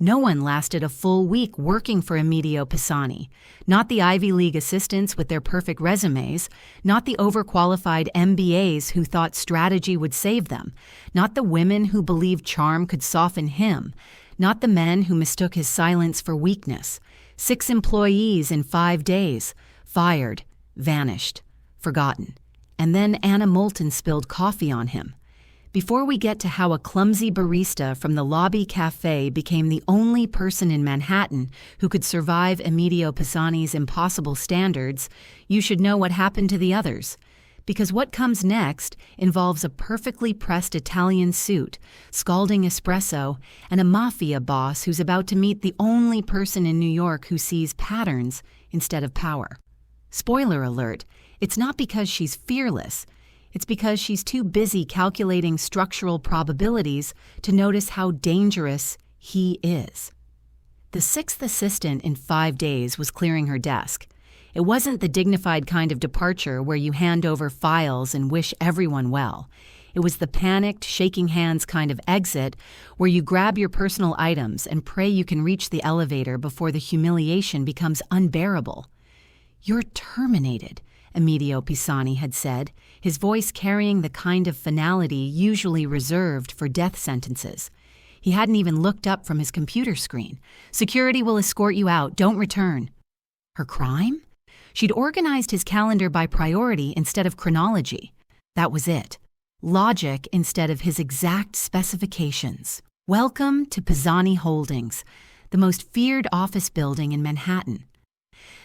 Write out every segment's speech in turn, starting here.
No one lasted a full week working for Emidio Pisani. Not the Ivy League assistants with their perfect resumes, not the overqualified MBAs who thought strategy would save them, not the women who believed charm could soften him, not the men who mistook his silence for weakness. 6 employees in 5 days, fired, vanished, forgotten. And then Anna Moulton spilled coffee on him. Before we get to how a clumsy barista from the lobby café became the only person in Manhattan who could survive Emidio Pisani's impossible standards, you should know what happened to the others. Because what comes next involves a perfectly pressed Italian suit, scalding espresso, and a mafia boss who's about to meet the only person in New York who sees patterns instead of power. Spoiler alert, it's not because she's fearless. It's because she's too busy calculating structural probabilities to notice how dangerous he is. The 6th assistant in 5 days was clearing her desk. It wasn't the dignified kind of departure where you hand over files and wish everyone well. It was the panicked, shaking hands kind of exit where you grab your personal items and pray you can reach the elevator before the humiliation becomes unbearable. "You're terminated," Emidio Pisani had said, his voice carrying the kind of finality usually reserved for death sentences. He hadn't even looked up from his computer screen. "Security will escort you out. Don't return." Her crime? She'd organized his calendar by priority instead of chronology. That was it. Logic instead of his exact specifications. Welcome to Pisani Holdings, the most feared office building in Manhattan.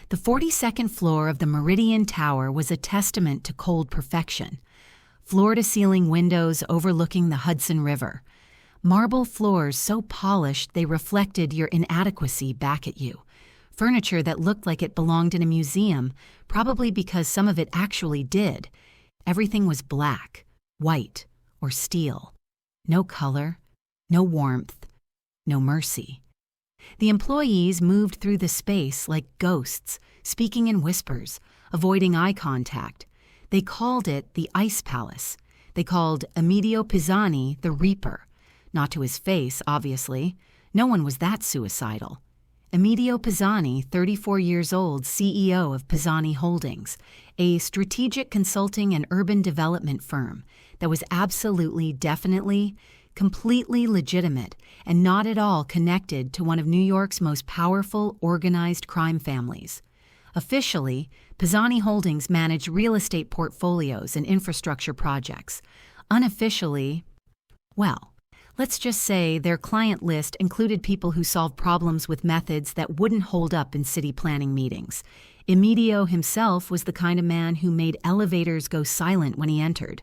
The 42nd floor of the Meridian Tower was a testament to cold perfection. Floor-to-ceiling windows overlooking the Hudson River. Marble floors so polished they reflected your inadequacy back at you. Furniture that looked like it belonged in a museum, probably because some of it actually did. Everything was black, white, or steel. No color, no warmth, no mercy. The employees moved through the space like ghosts, speaking in whispers, avoiding eye contact. They called it the Ice Palace. They called Emidio Pisani the Reaper. Not to his face, obviously. No one was that suicidal. Emidio Pisani, 34 years old, CEO of Pisani Holdings, a strategic consulting and urban development firm that was absolutely, definitely, completely legitimate and not at all connected to one of New York's most powerful organized crime families. Officially, Pisani Holdings managed real estate portfolios and infrastructure projects. Unofficially, well, let's just say their client list included people who solved problems with methods that wouldn't hold up in city planning meetings. Emidio himself was the kind of man who made elevators go silent when he entered.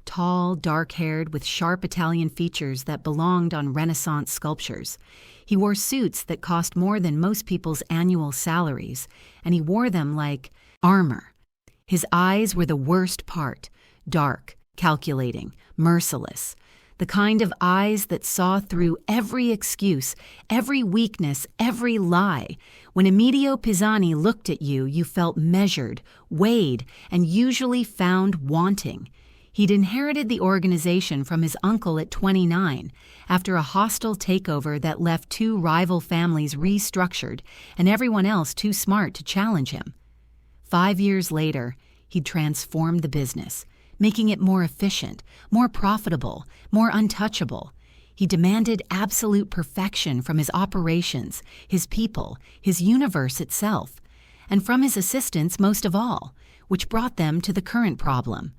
Tall, dark-haired, with sharp Italian features that belonged on Renaissance sculptures. He wore suits that cost more than most people's annual salaries, and he wore them like armor. His eyes were the worst part, dark, calculating, merciless. The kind of eyes that saw through every excuse, every weakness, every lie. When Emidio Pisani looked at you, you felt measured, weighed, and usually found wanting. He'd inherited the organization from his uncle at 29, after a hostile takeover that left 2 rival families restructured and everyone else too smart to challenge him. 5 years later, he'd transformed the business, making it more efficient, more profitable, more untouchable. He demanded absolute perfection from his operations, his people, his universe itself, and from his assistants most of all, which brought them to the current problem.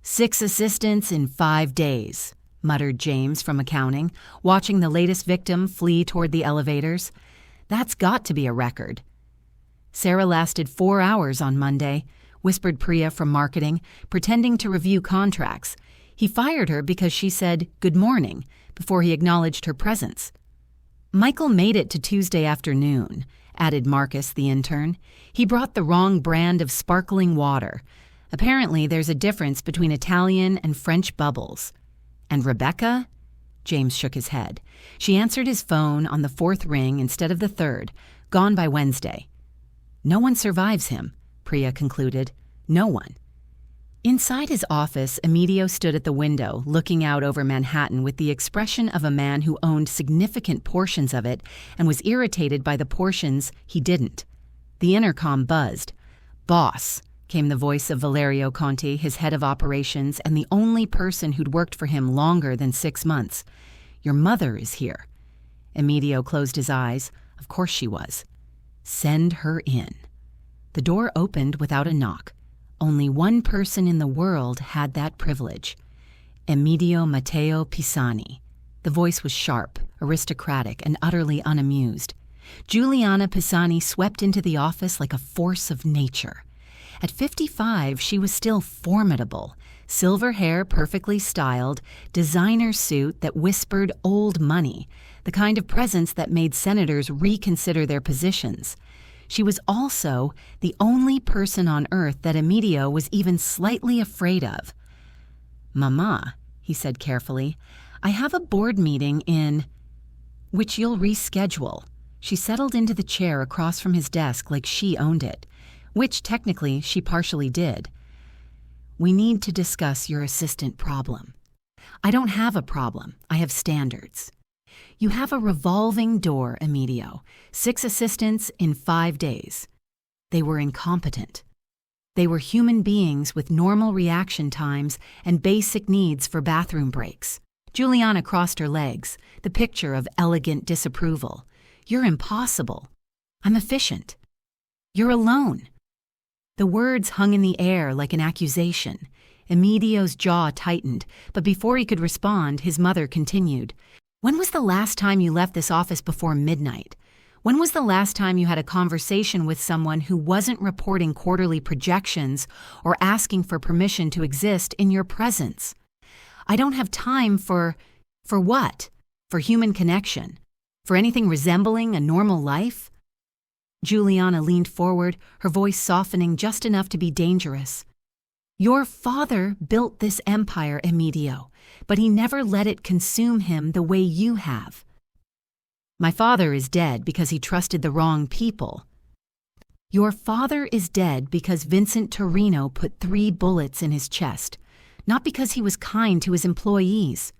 6 assistants in 5 days, muttered James from accounting, watching the latest victim flee toward the elevators. That's got to be a record. Sarah lasted 4 hours on Monday, whispered Priya from marketing, pretending to review contracts. He fired her because she said good morning before he acknowledged her presence. Michael made it to Tuesday afternoon, added Marcus, the intern. He brought the wrong brand of sparkling water. Apparently, there's a difference between Italian and French bubbles. And Rebecca? James shook his head. She answered his phone on the 4th ring instead of the 3rd, gone by Wednesday. No one survives him, Priya concluded. No one. Inside his office, Emidio stood at the window, looking out over Manhattan with the expression of a man who owned significant portions of it and was irritated by the portions he didn't. The intercom buzzed. "Boss," came the voice of Valerio Conti, his head of operations and the only person who'd worked for him longer than 6 months. "Your mother is here." Emidio closed his eyes. Of course she was. "Send her in." The door opened without a knock. Only one person in the world had that privilege. Emidio Matteo Pisani. The voice was sharp, aristocratic, and utterly unamused. Giuliana Pisani swept into the office like a force of nature. At 55, she was still formidable. Silver hair perfectly styled, designer suit that whispered old money, the kind of presence that made senators reconsider their positions. She was also the only person on earth that Emidio was even slightly afraid of. "Mama," he said carefully, "I have a board meeting in which you'll reschedule." She settled into the chair across from his desk like she owned it, which technically she partially did. "We need to discuss your assistant problem." "I don't have a problem. I have standards." "You have a revolving door, Emidio. 6 assistants in 5 days. They were incompetent. They were human beings with normal reaction times and basic needs for bathroom breaks." Giuliana crossed her legs, the picture of elegant disapproval. "You're impossible. I'm efficient. You're alone." The words hung in the air like an accusation. Emidio's jaw tightened, but before he could respond, his mother continued. "When was the last time you left this office before midnight? When was the last time you had a conversation with someone who wasn't reporting quarterly projections or asking for permission to exist in your presence? I don't have time for what? For human connection? For anything resembling a normal life?" Giuliana leaned forward, her voice softening just enough to be dangerous. "Your father built this empire, Emidio, but he never let it consume him the way you have." "My father is dead because he trusted the wrong people." "Your father is dead because Vincent Torino put 3 bullets in his chest, not because he was kind to his employees."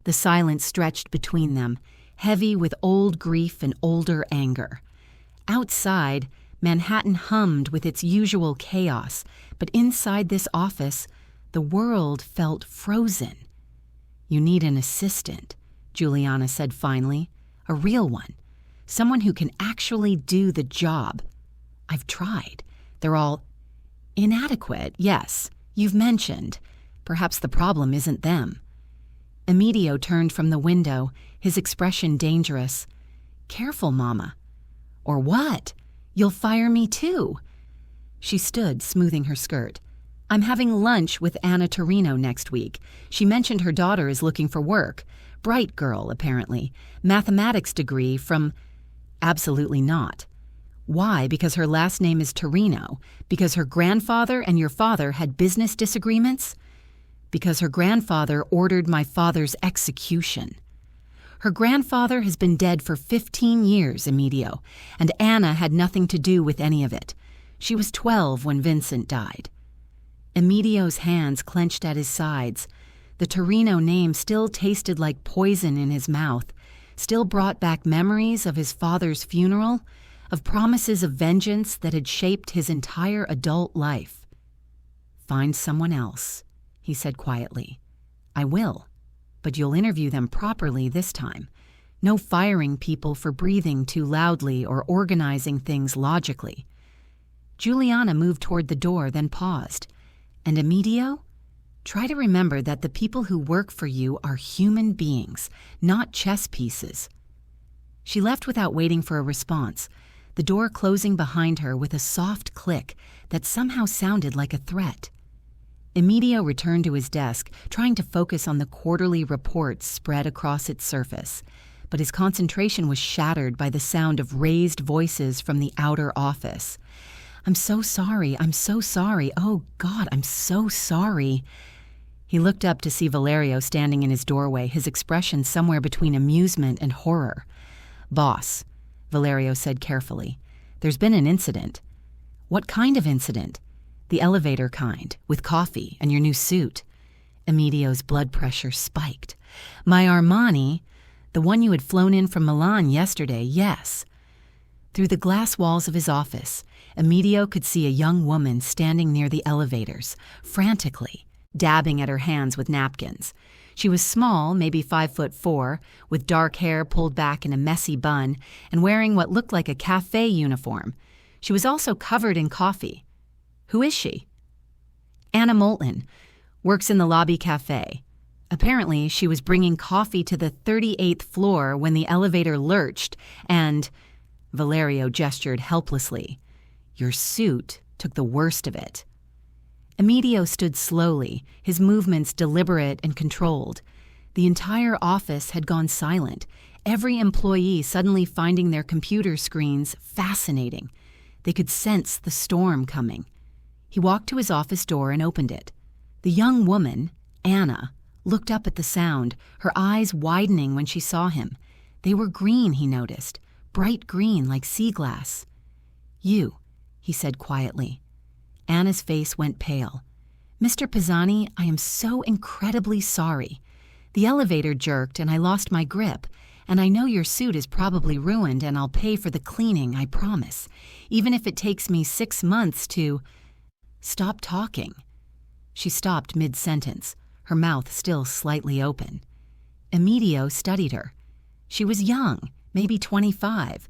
The silence stretched between them, heavy with old grief and older anger. Outside, Manhattan hummed with its usual chaos, but inside this office, the world felt frozen. "You need an assistant," Giuliana said finally. "A real one. Someone who can actually do the job. I've tried. They're all inadequate, yes. You've mentioned. Perhaps the problem isn't them." Emidio turned from the window, his expression dangerous. "Careful, Mama." "Or what? You'll fire me too." She stood, smoothing her skirt. "I'm having lunch with Anna Torino next week. She mentioned her daughter is looking for work. Bright girl, apparently. Mathematics degree from—" "Absolutely not." "Why? Because her last name is Torino? Because her grandfather and your father had business disagreements?" "Because her grandfather ordered my father's execution." "Her grandfather has been dead for 15 years, Emidio, and Anna had nothing to do with any of it. She was 12 when Vincent died." Emidio's hands clenched at his sides. The Torino name still tasted like poison in his mouth, still brought back memories of his father's funeral, of promises of vengeance that had shaped his entire adult life. "Find someone else," he said quietly. "I will. But you'll interview them properly this time. No firing people for breathing too loudly or organizing things logically." Giuliana moved toward the door, then paused. "And Emidio? Try to remember that the people who work for you are human beings, not chess pieces." She left without waiting for a response, the door closing behind her with a soft click that somehow sounded like a threat. Emidio returned to his desk, trying to focus on the quarterly reports spread across its surface, but his concentration was shattered by the sound of raised voices from the outer office. "I'm so sorry, I'm so sorry, oh God, I'm so sorry." He looked up to see Valerio standing in his doorway, his expression somewhere between amusement and horror. "Boss," Valerio said carefully, "there's been an incident." "What kind of incident?" The elevator kind, with coffee and your new suit. Emidio's blood pressure spiked. My Armani, the one you had flown in from Milan yesterday, yes. Through the glass walls of his office, Emidio could see a young woman standing near the elevators, frantically, dabbing at her hands with napkins. She was small, maybe 5'4", with dark hair pulled back in a messy bun and wearing what looked like a café uniform. She was also covered in coffee. Who is she? Anna Moulton, works in the lobby cafe. Apparently, she was bringing coffee to the 38th floor when the elevator lurched and... Valerio gestured helplessly. Your suit took the worst of it. Emidio stood slowly, his movements deliberate and controlled. The entire office had gone silent, every employee suddenly finding their computer screens fascinating. They could sense the storm coming. He walked to his office door and opened it. The young woman, Anna, looked up at the sound, her eyes widening when she saw him. They were green, he noticed, bright green like sea glass. You, he said quietly. Anna's face went pale. Mr. Pisani, I am so incredibly sorry. The elevator jerked and I lost my grip, and I know your suit is probably ruined and I'll pay for the cleaning, I promise, even if it takes me 6 months to... Stop talking. She stopped mid-sentence, her mouth still slightly open. Emidio studied her. She was young, maybe 25,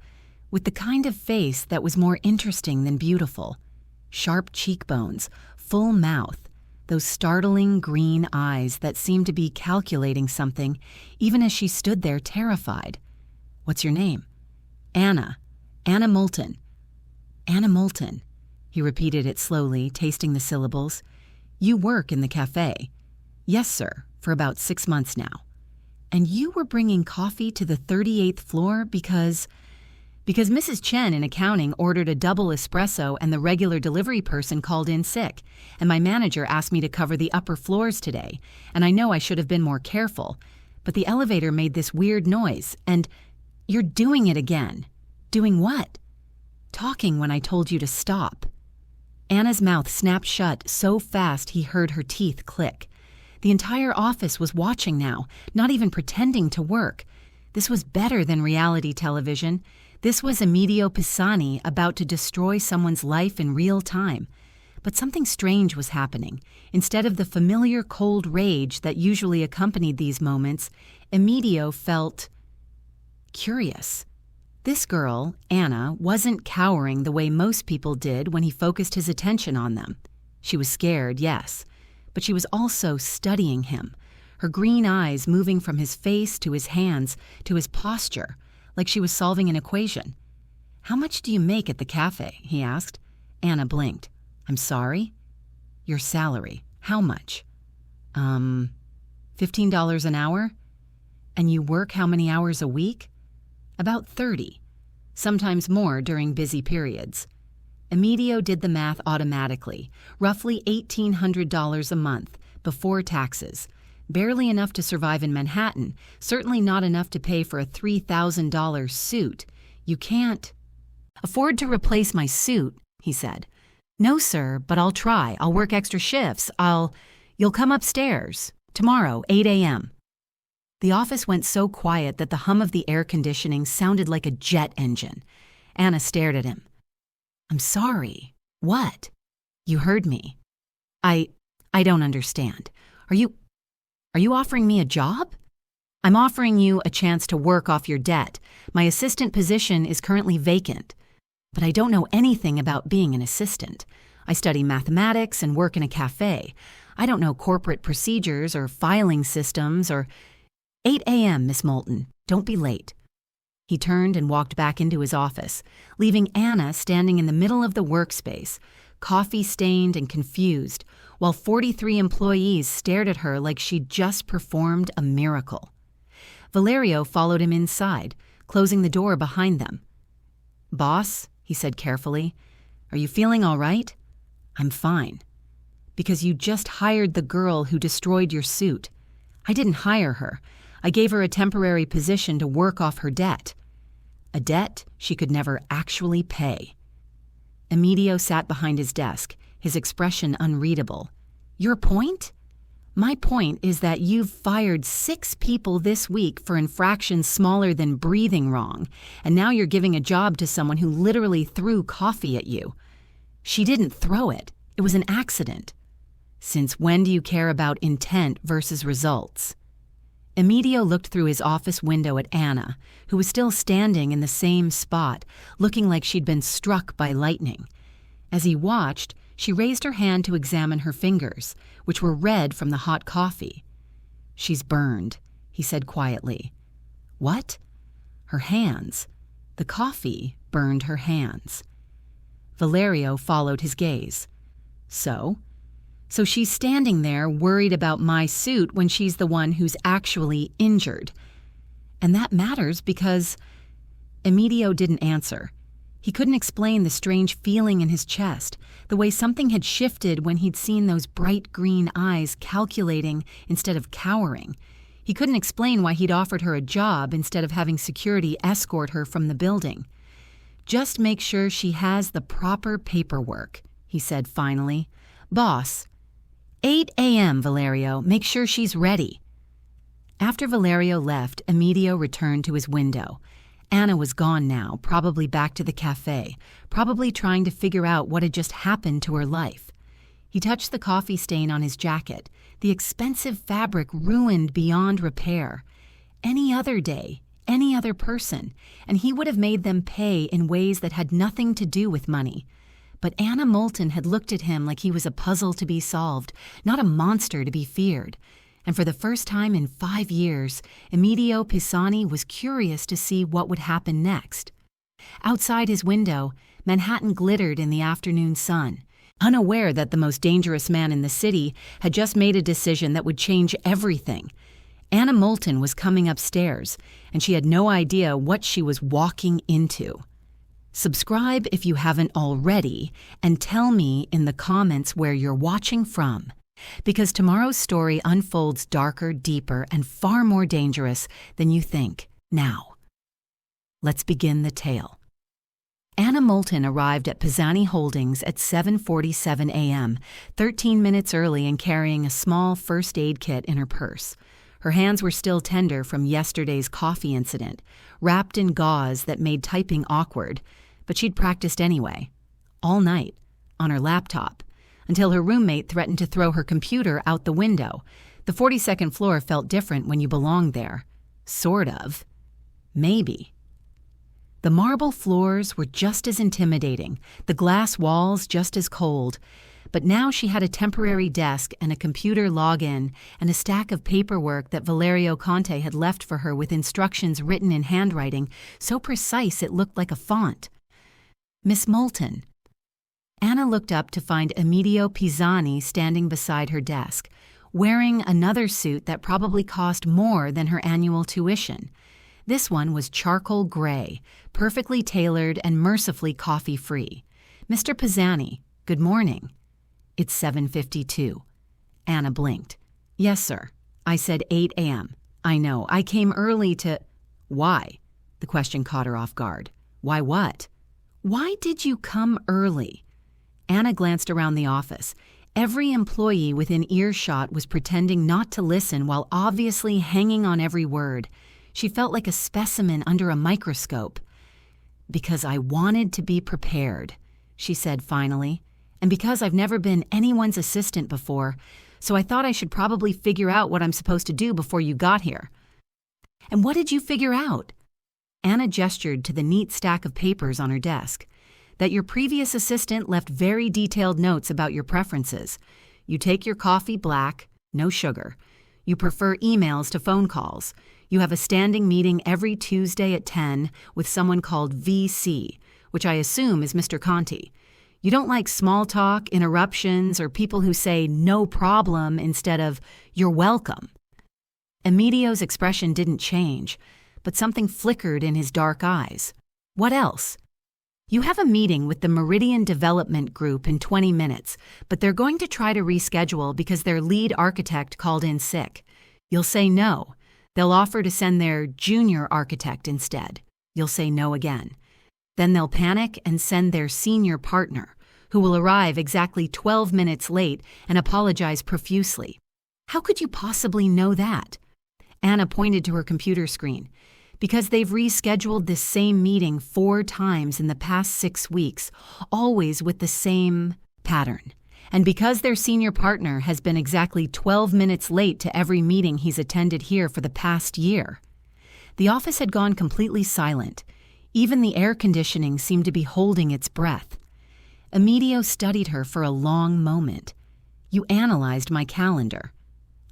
with the kind of face that was more interesting than beautiful. Sharp cheekbones, full mouth, those startling green eyes that seemed to be calculating something even as she stood there terrified. What's your name? Anna. Anna Moulton. Anna Moulton. He repeated it slowly, tasting the syllables. You work in the cafe. Yes, sir, for about 6 months now. And you were bringing coffee to the 38th floor because Mrs. Chen in accounting ordered a double espresso and the regular delivery person called in sick, and my manager asked me to cover the upper floors today, and I know I should have been more careful, but the elevator made this weird noise, and you're doing it again. Doing what? Talking when I told you to stop. Anna's mouth snapped shut so fast he heard her teeth click. The entire office was watching now, not even pretending to work. This was better than reality television. This was Emidio Pisani about to destroy someone's life in real time. But something strange was happening. Instead of the familiar cold rage that usually accompanied these moments, Emidio felt curious. This girl, Anna, wasn't cowering the way most people did when he focused his attention on them. She was scared, yes, but she was also studying him, her green eyes moving from his face to his hands to his posture, like she was solving an equation. How much do you make at the cafe? He asked. Anna blinked. I'm sorry? Your salary. How much? $15 an hour? And you work how many hours a week? About 30, sometimes more during busy periods. Emidio did the math automatically, roughly $1,800 a month, before taxes. Barely enough to survive in Manhattan, certainly not enough to pay for a $3,000 suit. You can't afford to replace my suit, he said. No, sir, but I'll try. I'll work extra shifts. You'll come upstairs. Tomorrow, 8 a.m. The office went so quiet that the hum of the air conditioning sounded like a jet engine. Anna stared at him. I'm sorry. What? You heard me. I don't understand. Are you offering me a job? I'm offering you a chance to work off your debt. My assistant position is currently vacant. But I don't know anything about being an assistant. I study mathematics and work in a cafe. I don't know corporate procedures or filing systems or... 8 a.m., Miss Moulton. Don't be late. He turned and walked back into his office, leaving Anna standing in the middle of the workspace, coffee-stained and confused, while 43 employees stared at her like she'd just performed a miracle. Valerio followed him inside, closing the door behind them. Boss, he said carefully, are you feeling all right? I'm fine. Because you just hired the girl who destroyed your suit. I didn't hire her. I gave her a temporary position to work off her debt. A debt she could never actually pay. Emidio sat behind his desk, his expression unreadable. "Your point?" "My point is that you've fired 6 people this week for infractions smaller than breathing wrong, and now you're giving a job to someone who literally threw coffee at you." "She didn't throw it. It was an accident." "Since when do you care about intent versus results?" Emidio looked through his office window at Anna, who was still standing in the same spot, looking like she'd been struck by lightning. As he watched, she raised her hand to examine her fingers, which were red from the hot coffee. "She's burned," he said quietly. "What?" "Her hands. The coffee burned her hands." Valerio followed his gaze. "So she's standing there worried about my suit when she's the one who's actually injured. And that matters because—" Emidio didn't answer. He couldn't explain the strange feeling in his chest, the way something had shifted when he'd seen those bright green eyes calculating instead of cowering. He couldn't explain why he'd offered her a job instead of having security escort her from the building. "Just make sure she has the proper paperwork," he said finally. "Boss, 8 a.m., Valerio. Make sure she's ready." After Valerio left, Emidio returned to his window. Anna was gone now, probably back to the café, probably trying to figure out what had just happened to her life. He touched the coffee stain on his jacket, the expensive fabric ruined beyond repair. Any other day, any other person, and he would have made them pay in ways that had nothing to do with money. But Anna Moulton had looked at him like he was a puzzle to be solved, not a monster to be feared. And for the first time in 5 years, Emidio Pisani was curious to see what would happen next. Outside his window, Manhattan glittered in the afternoon sun, unaware that the most dangerous man in the city had just made a decision that would change everything. Anna Moulton was coming upstairs, and she had no idea what she was walking into. Subscribe if you haven't already, and tell me in the comments where you're watching from. Because tomorrow's story unfolds darker, deeper, and far more dangerous than you think. Now, let's begin the tale. Anna Moulton arrived at Pisani Holdings at 7:47 a.m., 13 minutes early and carrying a small first aid kit in her purse. Her hands were still tender from yesterday's coffee incident, wrapped in gauze that made typing awkward, but she'd practiced anyway, all night, on her laptop, until her roommate threatened to throw her computer out the window. The 42nd floor felt different when you belonged there. Sort of. Maybe. The marble floors were just as intimidating, the glass walls just as cold. But now she had a temporary desk and a computer login and a stack of paperwork that Valerio Conte had left for her with instructions written in handwriting so precise it looked like a font. "Miss Moulton." Anna looked up to find Emidio Pisani standing beside her desk, wearing another suit that probably cost more than her annual tuition. This one was charcoal gray, perfectly tailored and mercifully coffee-free. "Mr. Pisani, good morning." "It's 7:52. Anna blinked. "Yes, sir. I said 8 a.m. I know. I came early to—" "Why?" The question caught her off guard. "Why what?" "Why did you come early?" Anna glanced around the office. Every employee within earshot was pretending not to listen while obviously hanging on every word. She felt like a specimen under a microscope. "Because I wanted to be prepared," she said finally. "And because I've never been anyone's assistant before, so I thought I should probably figure out what I'm supposed to do before you got here." "And what did you figure out?" Anna gestured to the neat stack of papers on her desk. "That your previous assistant left very detailed notes about your preferences. You take your coffee black, no sugar. You prefer emails to phone calls. You have a standing meeting every Tuesday at 10 with someone called VC, which I assume is Mr. Conti. You don't like small talk, interruptions, or people who say no problem instead of you're welcome." Emidio's expression didn't change, but something flickered in his dark eyes. "What else?" "You have a meeting with the Meridian Development Group in 20 minutes, but they're going to try to reschedule because their lead architect called in sick. You'll say no. They'll offer to send their junior architect instead. You'll say no again. Then they'll panic and send their senior partner, who will arrive exactly 12 minutes late and apologize profusely. How could you possibly know that? Anna pointed to her computer screen. Because they've rescheduled this same meeting 4 times in the past 6 weeks, always with the same pattern. And because their senior partner has been exactly 12 minutes late to every meeting he's attended here for the past year. The office had gone completely silent. Even the air conditioning seemed to be holding its breath. Emidio studied her for a long moment. You analyzed my calendar.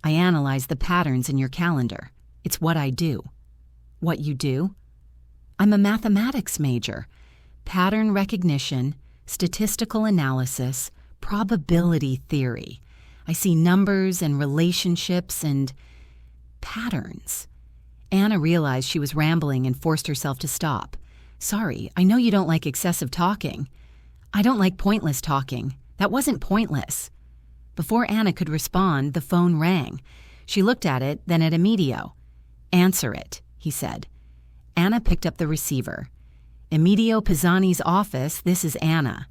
I analyze the patterns in your calendar. It's what I do. What you do? I'm a mathematics major. Pattern recognition, statistical analysis, probability theory. I see numbers and relationships and patterns. Anna realized she was rambling and forced herself to stop. Sorry, I know you don't like excessive talking. I don't like pointless talking. That wasn't pointless. Before Anna could respond, the phone rang. She looked at it, then at Emidio. Answer it, he said. Anna picked up the receiver. Emidio Pisani's office, this is Anna.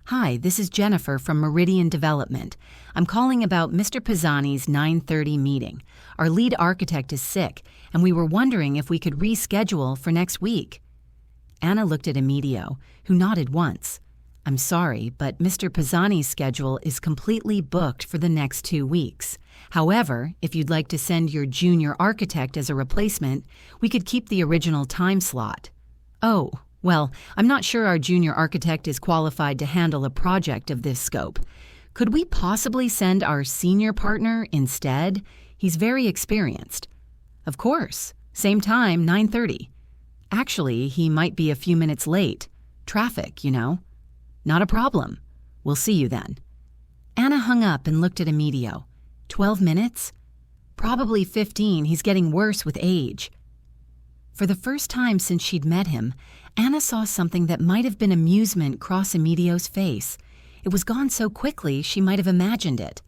Hi, this is Jennifer from Meridian Development. I'm calling about Mr. Pisani's 9:30 meeting. Our lead architect is sick, and we were wondering if we could reschedule for next week. Anna looked at Emidio, who nodded once. I'm sorry, but Mr. Pisani's schedule is completely booked for the next 2 weeks. However, if you'd like to send your junior architect as a replacement, we could keep the original time slot. Oh, well, I'm not sure our junior architect is qualified to handle a project of this scope. Could we possibly send our senior partner instead? He's very experienced. Of course. Same time, 9:30. Actually, he might be a few minutes late. Traffic, you know. Not a problem. We'll see you then. Anna hung up and looked at Emidio. 12 minutes? Probably 15. He's getting worse with age. For the first time since she'd met him, Anna saw something that might have been amusement cross Emidio's face. It was gone so quickly she might have imagined it.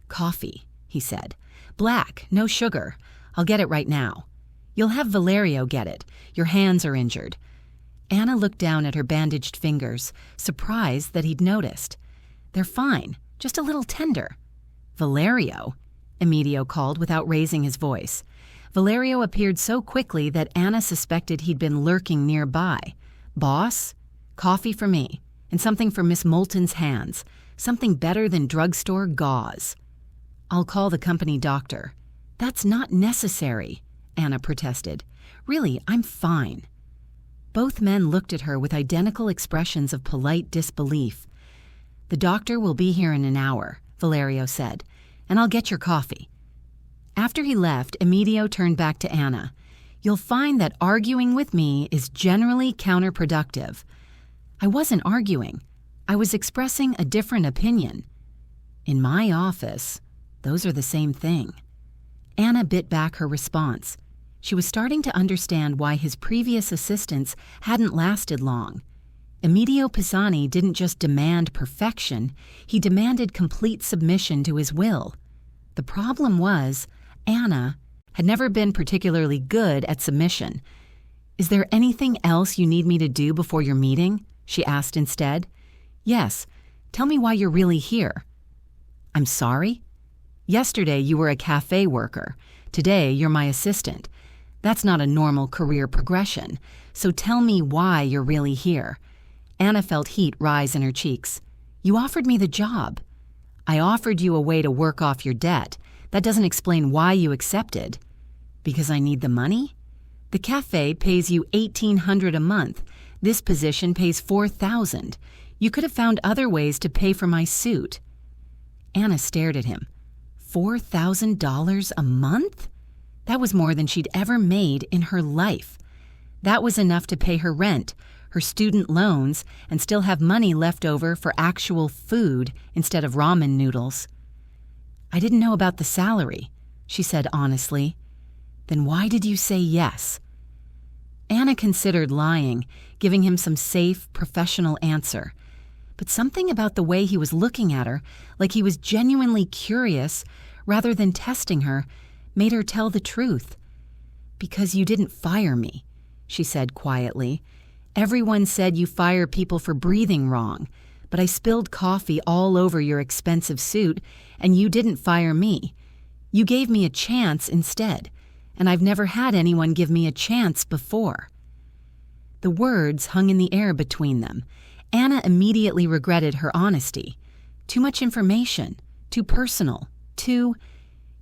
Coffee, he said. Black, no sugar. I'll get it right now. You'll have Valerio get it. Your hands are injured. Anna looked down at her bandaged fingers, surprised that he'd noticed. They're fine, just a little tender. Valerio? Emidio called without raising his voice. Valerio appeared so quickly that Anna suspected he'd been lurking nearby. Boss? Coffee for me, and something for Miss Moulton's hands. Something better than drugstore gauze. I'll call the company doctor. That's not necessary, Anna protested. Really, I'm fine. Both men looked at her with identical expressions of polite disbelief. The doctor will be here in an hour, Valerio said, and I'll get your coffee. After he left, Emidio turned back to Anna. You'll find that arguing with me is generally counterproductive. I wasn't arguing. I was expressing a different opinion. In my office, those are the same thing. Anna bit back her response. She was starting to understand why his previous assistants hadn't lasted long. Emidio Pisani didn't just demand perfection, he demanded complete submission to his will. The problem was, Anna had never been particularly good at submission. Is there anything else you need me to do before your meeting? She asked instead. Yes. Tell me why you're really here. I'm sorry? Yesterday you were a café worker. Today you're my assistant. That's not a normal career progression. So tell me why you're really here. Anna felt heat rise in her cheeks. You offered me the job. I offered you a way to work off your debt. That doesn't explain why you accepted. Because I need the money? The café pays you $1,800 a month. This position pays $4,000. You could have found other ways to pay for my suit. Anna stared at him. $4,000 a month? That was more than she'd ever made in her life. That was enough to pay her rent, her student loans, and still have money left over for actual food instead of ramen noodles. I didn't know about the salary, she said honestly. Then why did you say yes? Anna considered lying, giving him some safe, professional answer. But something about the way he was looking at her, like he was genuinely curious rather than testing her, made her tell the truth. Because you didn't fire me, she said quietly. Everyone said you fire people for breathing wrong, but I spilled coffee all over your expensive suit, and you didn't fire me. You gave me a chance instead, and I've never had anyone give me a chance before." The words hung in the air between them. Anna immediately regretted her honesty. Too much information, too personal,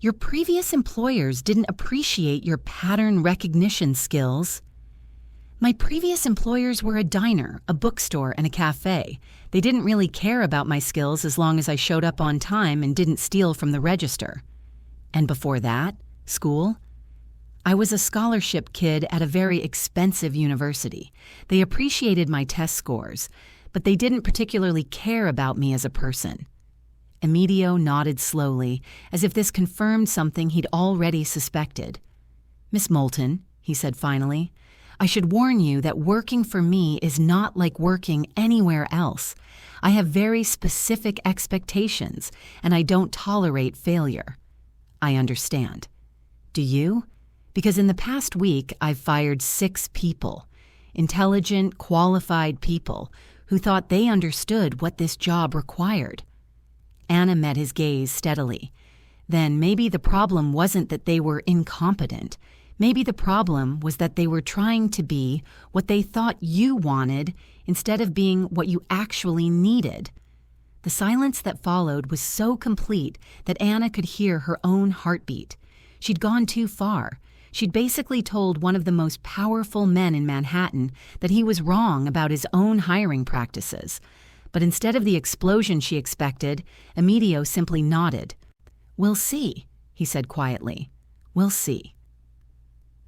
your previous employers didn't appreciate your pattern recognition skills. "My previous employers were a diner, a bookstore, and a café. They didn't really care about my skills as long as I showed up on time and didn't steal from the register." "And before that, school?" "I was a scholarship kid at a very expensive university. They appreciated my test scores, but they didn't particularly care about me as a person." Emidio nodded slowly, as if this confirmed something he'd already suspected. "Miss Moulton," he said finally, "I should warn you that working for me is not like working anywhere else. I have very specific expectations, and I don't tolerate failure." "I understand. Do you? Because in the past week, I've fired 6 people, intelligent, qualified people, who thought they understood what this job required." Anna met his gaze steadily. Then maybe the problem wasn't that they were incompetent. Maybe the problem was that they were trying to be what they thought you wanted instead of being what you actually needed. The silence that followed was so complete that Anna could hear her own heartbeat. She'd gone too far. She'd basically told one of the most powerful men in Manhattan that he was wrong about his own hiring practices. But instead of the explosion she expected, Emidio simply nodded. "We'll see," he said quietly. "We'll see."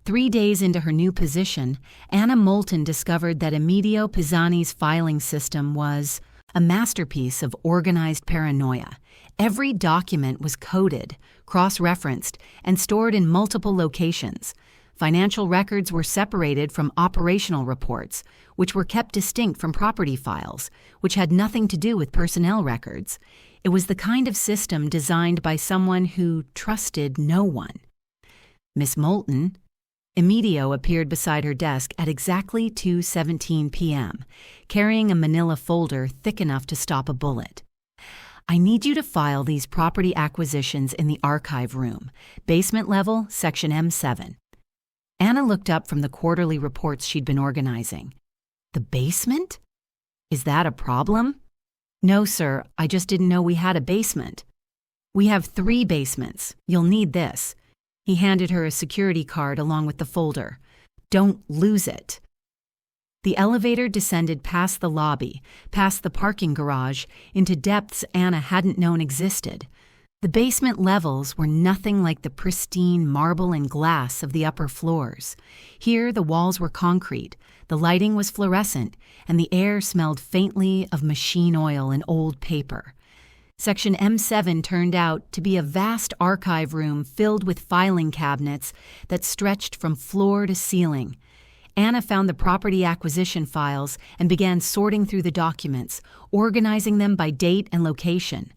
3 days into her new position, Anna Moulton discovered that Emidio Pisani's filing system was a masterpiece of organized paranoia. Every document was coded, cross-referenced, and stored in multiple locations. Financial records were separated from operational reports, which were kept distinct from property files, which had nothing to do with personnel records. It was the kind of system designed by someone who trusted no one. "Miss Moulton." Emidio appeared beside her desk at exactly 2:17 p.m., carrying a manila folder thick enough to stop a bullet. "I need you to file these property acquisitions in the archive room, basement level, section M7. Anna looked up from the quarterly reports she'd been organizing. "The basement? Is that a problem?" "No, sir, I just didn't know we had a basement." "We have 3 basements. You'll need this." He handed her a security card along with the folder. "Don't lose it." The elevator descended past the lobby, past the parking garage, into depths Anna hadn't known existed. The basement levels were nothing like the pristine marble and glass of the upper floors. Here the walls were concrete, the lighting was fluorescent, and the air smelled faintly of machine oil and old paper. Section M7 turned out to be a vast archive room filled with filing cabinets that stretched from floor to ceiling. Anna found the property acquisition files and began sorting through the documents, organizing them by date and location.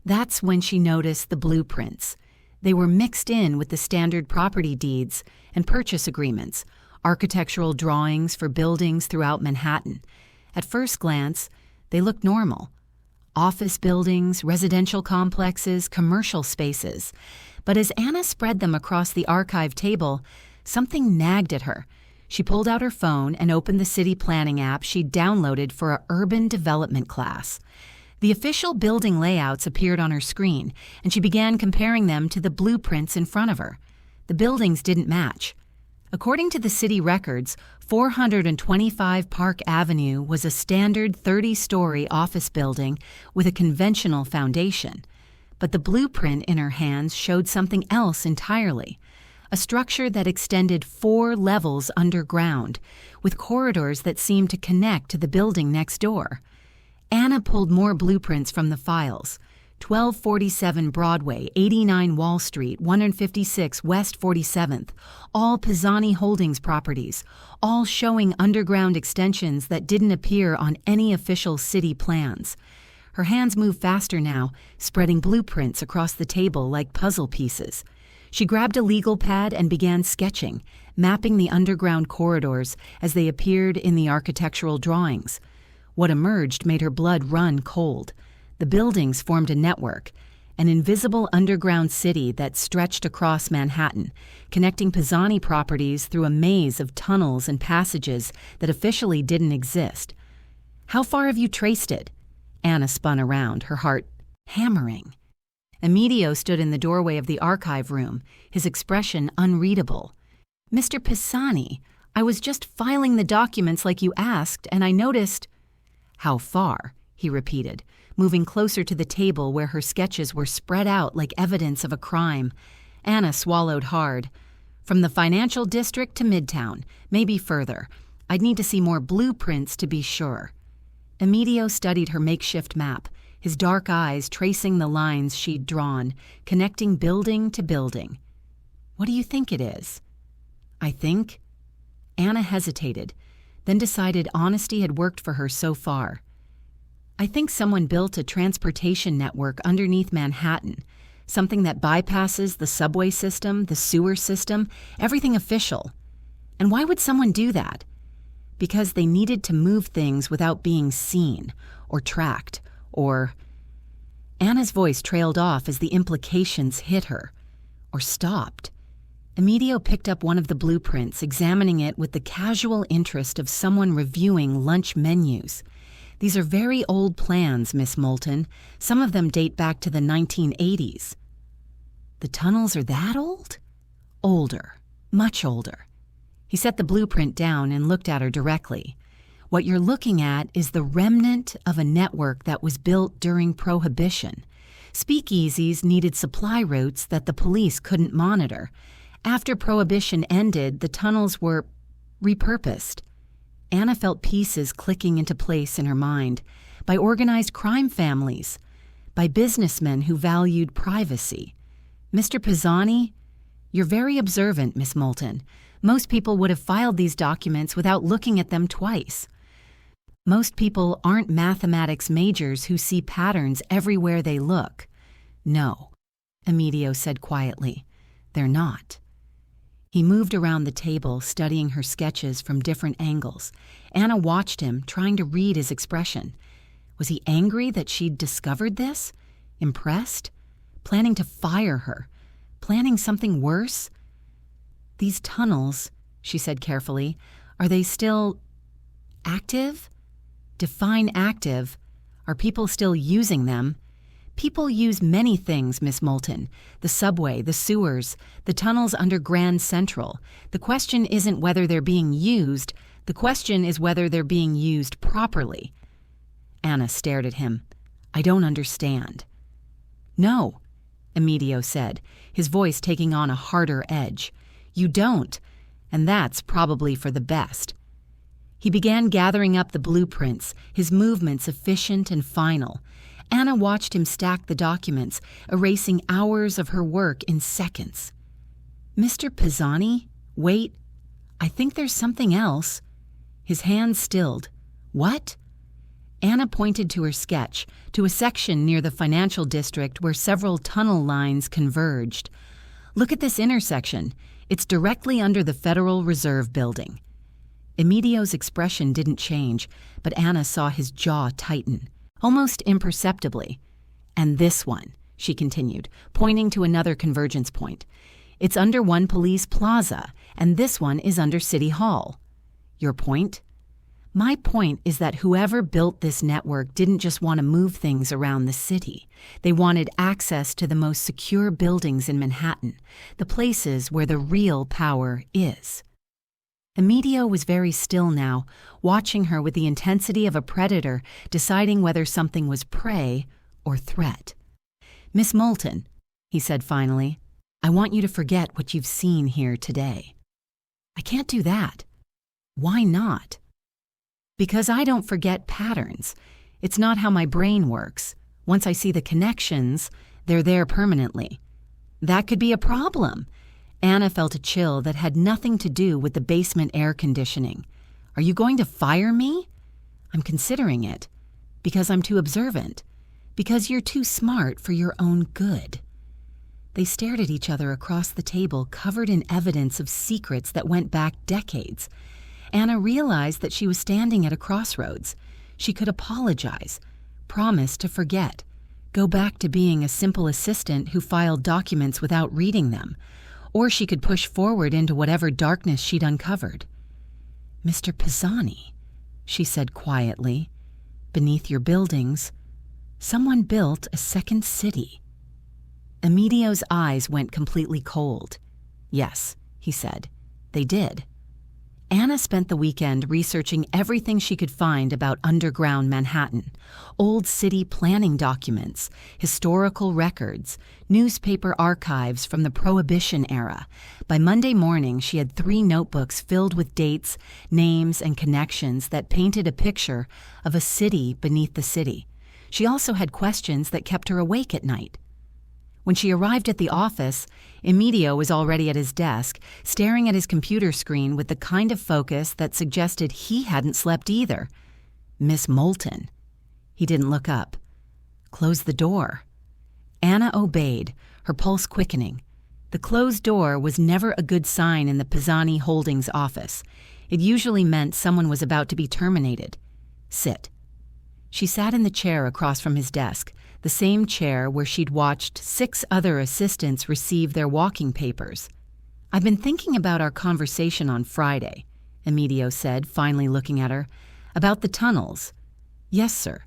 That's when she noticed the blueprints. They were mixed in with the standard property deeds and purchase agreements, architectural drawings for buildings throughout Manhattan. At first glance, they looked normal. Office buildings, residential complexes, commercial spaces. But as Anna spread them across the archive table, something nagged at her. She pulled out her phone and opened the city planning app she'd downloaded for an urban development class. The official building layouts appeared on her screen, and she began comparing them to the blueprints in front of her. The buildings didn't match. According to the city records, 425 Park Avenue was a standard 30-story office building with a conventional foundation. But the blueprint in her hands showed something else entirely. A structure that extended 4 levels underground, with corridors that seemed to connect to the building next door. Anna pulled more blueprints from the files. 1247 Broadway, 89 Wall Street, 156 West 47th, all Pisani Holdings properties, all showing underground extensions that didn't appear on any official city plans. Her hands moved faster now, spreading blueprints across the table like puzzle pieces. She grabbed a legal pad and began sketching, mapping the underground corridors as they appeared in the architectural drawings. What emerged made her blood run cold. The buildings formed a network, an invisible underground city that stretched across Manhattan, connecting Pisani properties through a maze of tunnels and passages that officially didn't exist. "How far have you traced it?" Anna spun around, her heart hammering. Emidio stood in the doorway of the archive room, his expression unreadable. "Mr. Pisani, I was just filing the documents like you asked, and I noticed—" "How far?" he repeated, moving closer to the table where her sketches were spread out like evidence of a crime. Anna swallowed hard. "From the financial district to Midtown, maybe further. I'd need to see more blueprints to be sure." Emidio studied her makeshift map, his dark eyes tracing the lines she'd drawn, connecting building to building. "What do you think it is?" "I think—" Anna hesitated, then decided honesty had worked for her so far. "I think someone built a transportation network underneath Manhattan, something that bypasses the subway system, the sewer system, everything official. And why would someone do that? Because they needed to move things without being seen, or tracked, or—" Anna's voice trailed off as the implications hit her. Or stopped. Emidio picked up one of the blueprints, examining it with the casual interest of someone reviewing lunch menus. "These are very old plans, Miss Moulton. Some of them date back to the 1980s. "The tunnels are that old?" "Older. Much older." He set the blueprint down and looked at her directly. "What you're looking at is the remnant of a network that was built during Prohibition. Speakeasies needed supply routes that the police couldn't monitor. After Prohibition ended, the tunnels were repurposed." Anna felt pieces clicking into place in her mind, by organized crime families, by businessmen who valued privacy. "Mr. Pisani, you're very observant, Miss Moulton. Most people would have filed these documents without looking at them twice. Most people aren't mathematics majors who see patterns everywhere they look." "No," Emidio said quietly, "they're not." He moved around the table, studying her sketches from different angles. Anna watched him, trying to read his expression. Was he angry that she'd discovered this? Impressed? Planning to fire her? Planning something worse? "These tunnels," she said carefully, "are they still active?" "Define active. Are people still using them?" "People use many things, Miss Moulton. The subway, the sewers, the tunnels under Grand Central. The question isn't whether they're being used. The question is whether they're being used properly." Anna stared at him. "I don't understand." "No," Emidio said, his voice taking on a harder edge. "You don't, and that's probably for the best." He began gathering up the blueprints, his movements efficient and final. Anna watched him stack the documents, erasing hours of her work in seconds. "Mr. Pisani, wait. I think there's something else." His hands stilled. "What?" Anna pointed to her sketch, to a section near the financial district where several tunnel lines converged. "Look at this intersection. It's directly under the Federal Reserve Building." Emidio's expression didn't change, but Anna saw his jaw tighten, almost imperceptibly. "And this one," she continued, pointing to another convergence point. "It's under one police plaza, and this one is under City Hall." "Your point?" "My point is that whoever built this network didn't just want to move things around the city. They wanted access to the most secure buildings in Manhattan, the places where the real power is." Emidio was very still now, watching her with the intensity of a predator deciding whether something was prey or threat. "Miss Moulton," he said finally, "I want you to forget what you've seen here today." "I can't do that." "Why not?" "Because I don't forget patterns. It's not how my brain works. Once I see the connections, they're there permanently." "That could be a problem." Anna felt a chill that had nothing to do with the basement air conditioning. "Are you going to fire me?" "I'm considering it. Because I'm too observant. Because you're too smart for your own good." They stared at each other across the table, covered in evidence of secrets that went back decades. Anna realized that she was standing at a crossroads. She could apologize, promise to forget, go back to being a simple assistant who filed documents without reading them, or she could push forward into whatever darkness she'd uncovered. "Mr. Pisani," she said quietly, "beneath your buildings, someone built a second city." Emidio's eyes went completely cold. "Yes," he said, "they did." Anna spent the weekend researching everything she could find about underground Manhattan: old city planning documents, historical records, newspaper archives from the Prohibition era. By Monday morning, she had 3 notebooks filled with dates, names, and connections that painted a picture of a city beneath the city. She also had questions that kept her awake at night. When she arrived at the office, Emidio was already at his desk, staring at his computer screen with the kind of focus that suggested he hadn't slept either. "Miss Moulton." He didn't look up. "Close the door." Anna obeyed, her pulse quickening. The closed door was never a good sign in the Pisani Holdings office. It usually meant someone was about to be terminated. "Sit." She sat in the chair across from his desk, the same chair where she'd watched 6 other assistants receive their walking papers. "I've been thinking about our conversation on Friday," Emidio said, finally looking at her. "About the tunnels." "Yes, sir."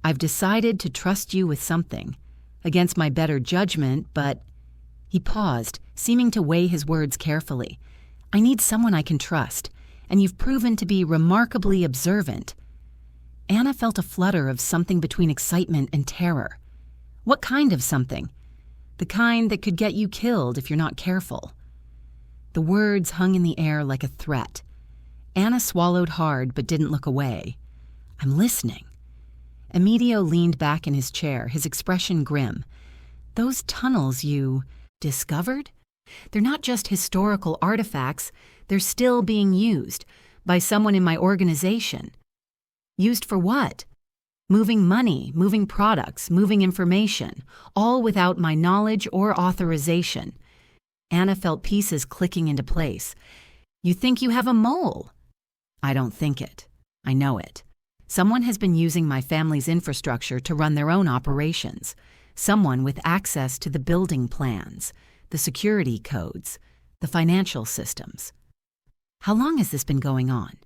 "I've decided to trust you with something. Against my better judgment, but—" He paused, seeming to weigh his words carefully. "I need someone I can trust, and you've proven to be remarkably observant." Anna felt a flutter of something between excitement and terror. What kind of something? The kind that could get you killed if you're not careful. The words hung in the air like a threat. Anna swallowed hard but didn't look away. "I'm listening." Emidio leaned back in his chair, his expression grim. "Those tunnels you discovered? They're not just historical artifacts, they're still being used by someone in my organization." "Used for what?" "Moving money, moving products, moving information, all without my knowledge or authorization." Anna felt pieces clicking into place. "You think you have a mole?" "I don't think it. I know it. Someone has been using my family's infrastructure to run their own operations. Someone with access to the building plans, the security codes, the financial systems." "How long has this been going on?"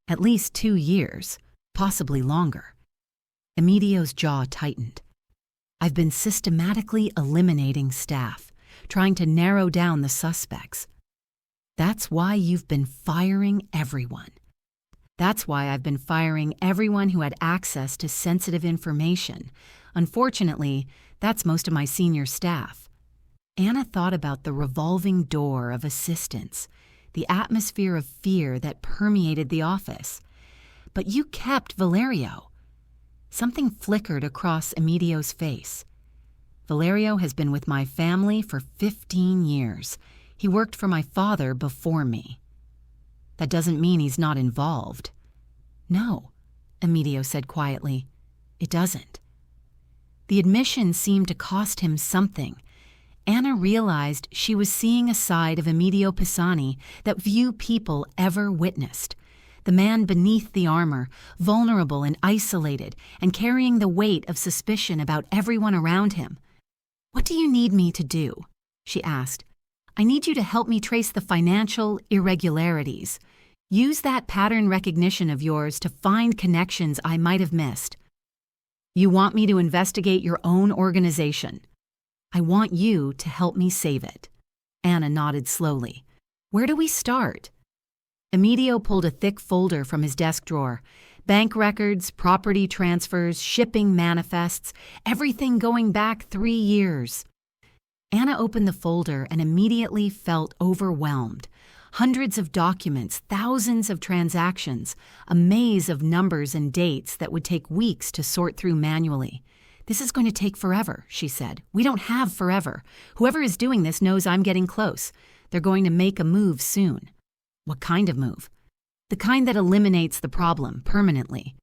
"At least 2 years. Possibly longer." Emidio's jaw tightened. "I've been systematically eliminating staff, trying to narrow down the suspects." "That's why you've been firing everyone." "That's why I've been firing everyone who had access to sensitive information. Unfortunately, that's most of my senior staff." Anna thought about the revolving door of assistants, the atmosphere of fear that permeated the office. "But you kept Valerio." Something flickered across Emidio's face. "Valerio has been with my family for 15 years. He worked for my father before me." "That doesn't mean he's not involved." "No," Emidio said quietly. "It doesn't." The admission seemed to cost him something. Anna realized she was seeing a side of Emidio Pisani that few people ever witnessed. The man beneath the armor, vulnerable and isolated, and carrying the weight of suspicion about everyone around him. "What do you need me to do?" she asked. "I need you to help me trace the financial irregularities. Use that pattern recognition of yours to find connections I might have missed." "You want me to investigate your own organization?" "I want you to help me save it." Anna nodded slowly. "Where do we start?" Emidio pulled a thick folder from his desk drawer. Bank records, property transfers, shipping manifests, everything going back 3 years. Anna opened the folder and immediately felt overwhelmed. Hundreds of documents, thousands of transactions, a maze of numbers and dates that would take weeks to sort through manually. "This is going to take forever," she said. "We don't have forever. Whoever is doing this knows I'm getting close. They're going to make a move soon." "What kind of move?" "The kind that eliminates the problem permanently."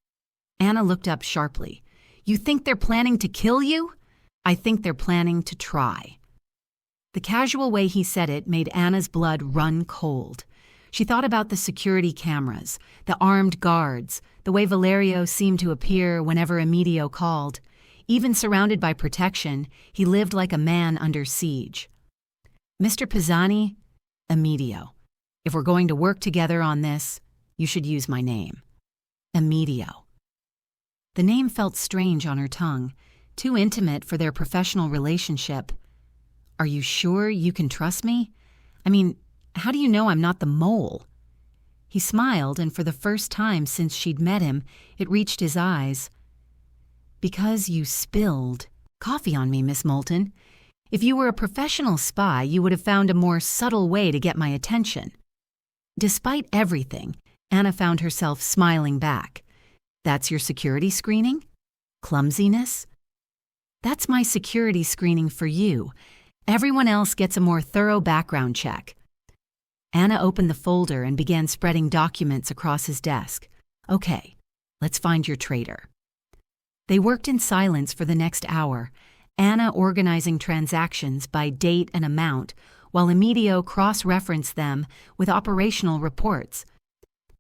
Anna looked up sharply. "You think they're planning to kill you?" "I think they're planning to try." The casual way he said it made Anna's blood run cold. She thought about the security cameras, the armed guards, the way Valerio seemed to appear whenever Emidio called. Even surrounded by protection, he lived like a man under siege. "Mr. Pisani, Emidio, if we're going to work together on this, you should use my name. Emidio." The name felt strange on her tongue, too intimate for their professional relationship. "Are you sure you can trust me? I mean, how do you know I'm not the mole?" He smiled, and for the first time since she'd met him, it reached his eyes. "Because you spilled coffee on me, Miss Moulton. If you were a professional spy, you would have found a more subtle way to get my attention." Despite everything, Anna found herself smiling back. "That's your security screening? Clumsiness?" "That's my security screening for you. Everyone else gets a more thorough background check." Anna opened the folder and began spreading documents across his desk. "Okay, let's find your traitor." They worked in silence for the next hour, Anna organizing transactions by date and amount, while Emidio cross-referenced them with operational reports.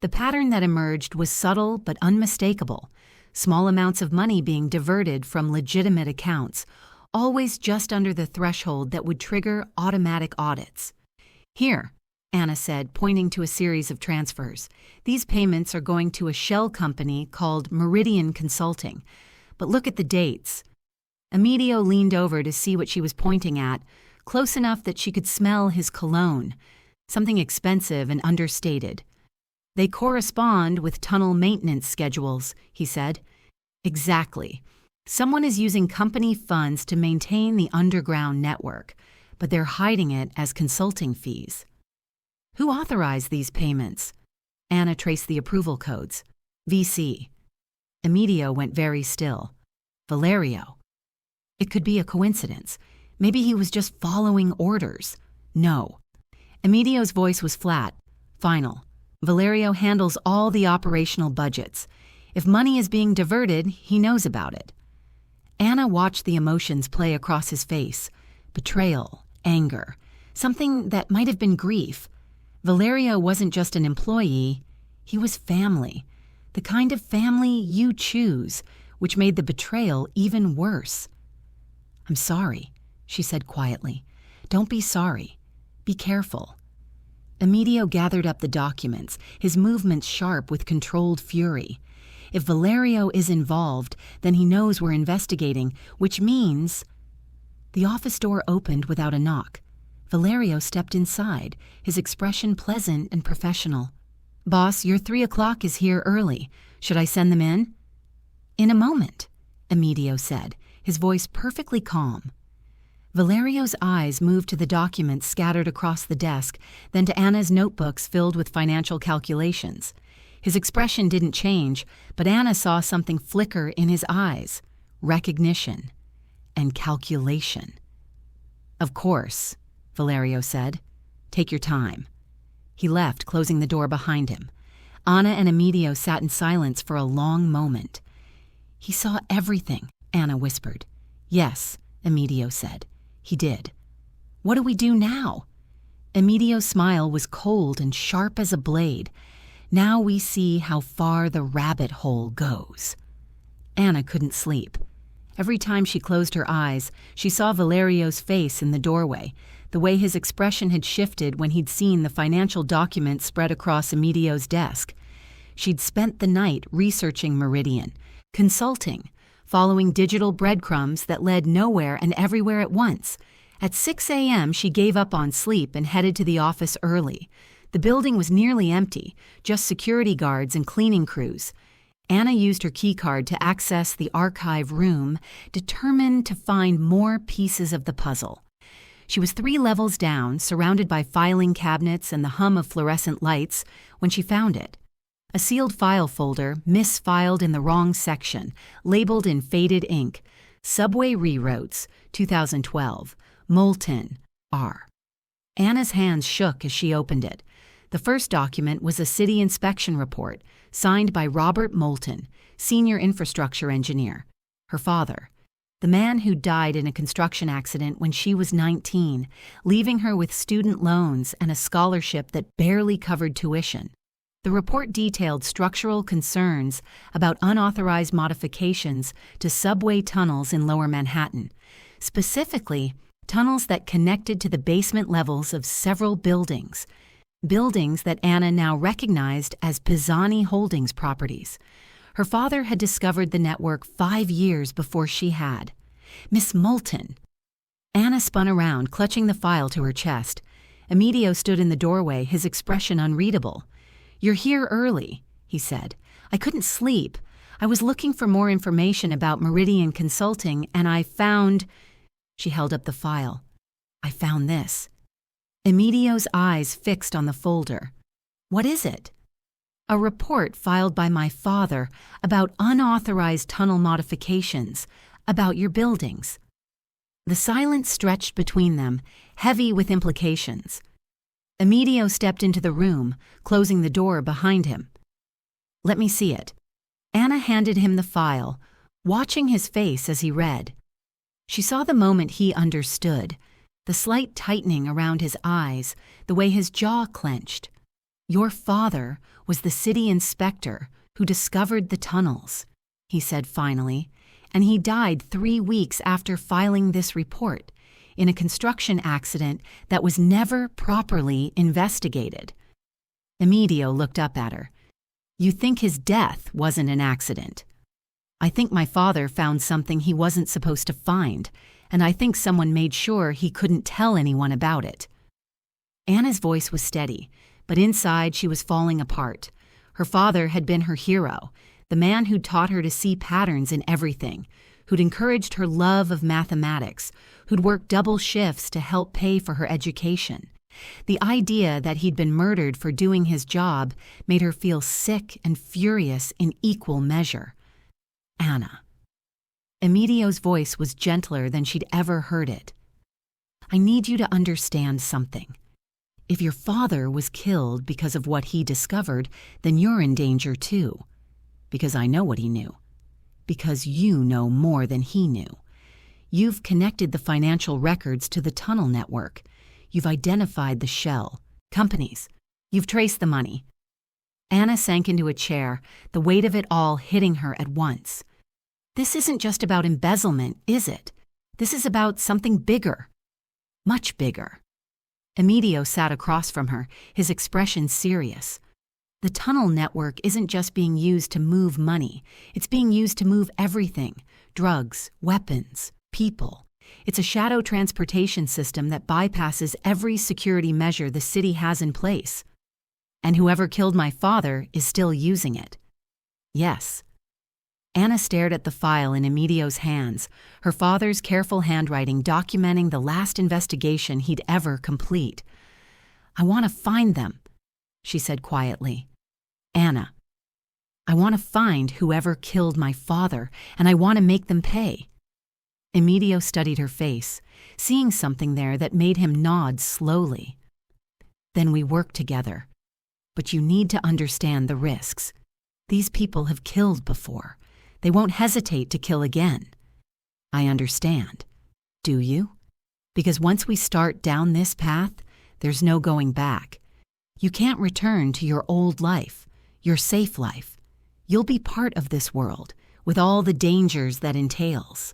The pattern that emerged was subtle but unmistakable, small amounts of money being diverted from legitimate accounts, always just under the threshold that would trigger automatic audits. "Here," Anna said, pointing to a series of transfers. "These payments are going to a shell company called Meridian Consulting. But look at the dates." Emidio leaned over to see what she was pointing at, close enough that she could smell his cologne, something expensive and understated. "They correspond with tunnel maintenance schedules," he said. "Exactly. Someone is using company funds to maintain the underground network, but they're hiding it as consulting fees." "Who authorized these payments?" Anna traced the approval codes. "VC." Emidio went very still. "Valerio." It could be a coincidence. Maybe he was just following orders. "No." Emidio's voice was flat, final. "Valerio handles all the operational budgets. If money is being diverted, he knows about it." Anna watched the emotions play across his face. Betrayal, anger, something that might have been grief. Valerio wasn't just an employee, he was family. The kind of family you choose, which made the betrayal even worse. "I'm sorry," she said quietly. "Don't be sorry. Be careful." Emidio gathered up the documents, his movements sharp with controlled fury. If Valerio is involved, then he knows we're investigating, which means... The office door opened without a knock. Valerio stepped inside, his expression pleasant and professional. "Boss, your 3 o'clock is here early. Should I send them in?" "In a moment," Emidio said, his voice perfectly calm. Valerio's eyes moved to the documents scattered across the desk, then to Anna's notebooks filled with financial calculations. His expression didn't change, but Anna saw something flicker in his eyes: recognition and calculation. "Of course," Valerio said. "Take your time." He left, closing the door behind him. Anna and Emidio sat in silence for a long moment. "He saw everything," Anna whispered. "Yes," Emidio said. "He did." "What do we do now?" Emidio's smile was cold and sharp as a blade. "Now we see how far the rabbit hole goes." Anna couldn't sleep. Every time she closed her eyes, she saw Valerio's face in the doorway, the way his expression had shifted when he'd seen the financial documents spread across Emidio's desk. She'd spent the night researching Meridian, consulting, following digital breadcrumbs that led nowhere and everywhere at once. At 6 a.m., she gave up on sleep and headed to the office early. The building was nearly empty, just security guards and cleaning crews. Anna used her keycard to access the archive room, determined to find more pieces of the puzzle. She was 3 levels down, surrounded by filing cabinets and the hum of fluorescent lights, when she found it. A sealed file folder, misfiled in the wrong section, labeled in faded ink, "Subway Reroutes, 2012, Moulton, R." Anna's hands shook as she opened it. The first document was a city inspection report, signed by Robert Moulton, senior infrastructure engineer, her father. The man who died in a construction accident when she was 19, leaving her with student loans and a scholarship that barely covered tuition. The report detailed structural concerns about unauthorized modifications to subway tunnels in Lower Manhattan, specifically tunnels that connected to the basement levels of several buildings that Anna now recognized as Pisani Holdings properties. Her father had discovered the network 5 years before she had. Miss Moulton. Anna spun around, clutching the file to her chest. Emidio stood in the doorway, his expression unreadable. "You're here early," he said. "I couldn't sleep. I was looking for more information about Meridian Consulting, and I found—" She held up the file. "I found this." Emidio's eyes fixed on the folder. "What is it?" "A report filed by my father about unauthorized tunnel modifications, about your buildings." The silence stretched between them, heavy with implications. Emidio stepped into the room, closing the door behind him. "Let me see it." Anna handed him the file, watching his face as he read. She saw the moment he understood, the slight tightening around his eyes, the way his jaw clenched. "Your father was the city inspector who discovered the tunnels," he said finally, "and he died 3 weeks after filing this report, in a construction accident that was never properly investigated." Emidio looked up at her. "You think his death wasn't an accident?" "I think my father found something he wasn't supposed to find, and I think someone made sure he couldn't tell anyone about it." Anna's voice was steady, but inside she was falling apart. Her father had been her hero, the man who'd taught her to see patterns in everything, who'd encouraged her love of mathematics, who'd worked double shifts to help pay for her education. The idea that he'd been murdered for doing his job made her feel sick and furious in equal measure. "Anna." Emidio's voice was gentler than she'd ever heard it. "I need you to understand something. If your father was killed because of what he discovered, then you're in danger too. Because I know what he knew. Because you know more than he knew. You've connected the financial records to the tunnel network. You've identified the shell, companies. You've traced the money." Anna sank into a chair, the weight of it all hitting her at once. "This isn't just about embezzlement, is it? This is about something bigger. Much bigger." Emidio sat across from her, his expression serious. "The tunnel network isn't just being used to move money. It's being used to move everything: drugs, weapons, people. It's a shadow transportation system that bypasses every security measure the city has in place. And whoever killed my father is still using it." "Yes." Anna stared at the file in Emidio's hands, her father's careful handwriting documenting the last investigation he'd ever complete. "I want to find them," she said quietly. "Anna, I want to find whoever killed my father, and I want to make them pay." Emidio studied her face, seeing something there that made him nod slowly. "Then we work together. But you need to understand the risks. These people have killed before. They won't hesitate to kill again." "I understand. Do you? Because once we start down this path, there's no going back. You can't return to your old life, your safe life. You'll be part of this world, with all the dangers that entails."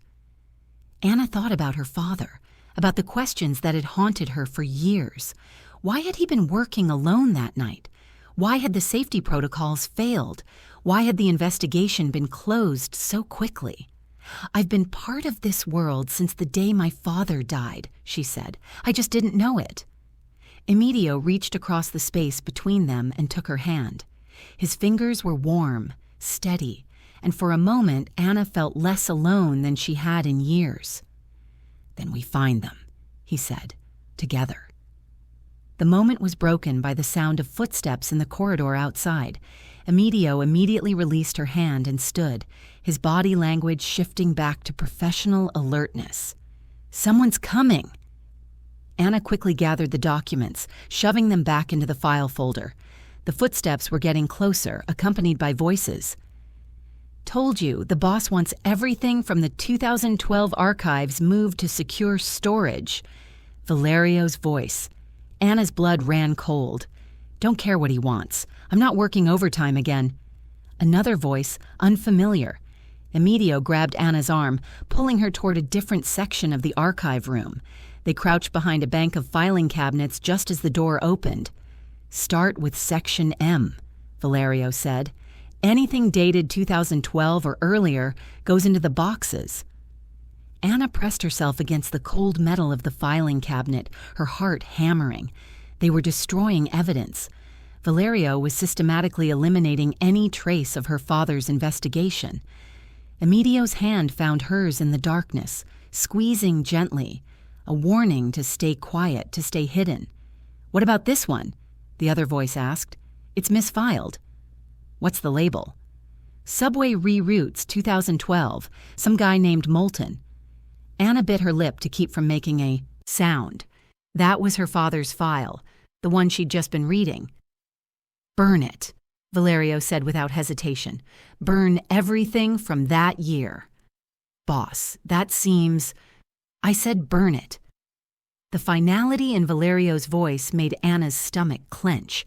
Anna thought about her father, about the questions that had haunted her for years. Why had he been working alone that night? Why had the safety protocols failed? Why had the investigation been closed so quickly? "I've been part of this world since the day my father died," she said. "I just didn't know it." Emidio reached across the space between them and took her hand. His fingers were warm, steady, and for a moment Anna felt less alone than she had in years. "Then we find them," he said, "together." The moment was broken by the sound of footsteps in the corridor outside. Emidio immediately released her hand and stood, his body language shifting back to professional alertness. "Someone's coming!" Anna quickly gathered the documents, shoving them back into the file folder. The footsteps were getting closer, accompanied by voices. Told you, the boss wants everything from the 2012 archives moved to secure storage. Valerio's voice. Anna's blood ran cold. Don't care what he wants. I'm not working overtime again. Another voice, unfamiliar. Emidio grabbed Anna's arm, pulling her toward a different section of the archive room. They crouched behind a bank of filing cabinets just as the door opened. Start with Section M, Valerio said. Anything dated 2012 or earlier goes into the boxes. Anna pressed herself against the cold metal of the filing cabinet, her heart hammering. They were destroying evidence. Valerio was systematically eliminating any trace of her father's investigation. Emidio's hand found hers in the darkness, squeezing gently, a warning to stay quiet, to stay hidden. "What about this one?" the other voice asked. "It's misfiled." "What's the label?" "Subway Reroutes 2012, some guy named Moulton." Anna bit her lip to keep from making a sound. That was her father's file, the one she'd just been reading. "Burn it," Valerio said without hesitation. "Burn everything from that year." "Boss, that seems—" "I said burn it." The finality in Valerio's voice made Anna's stomach clench.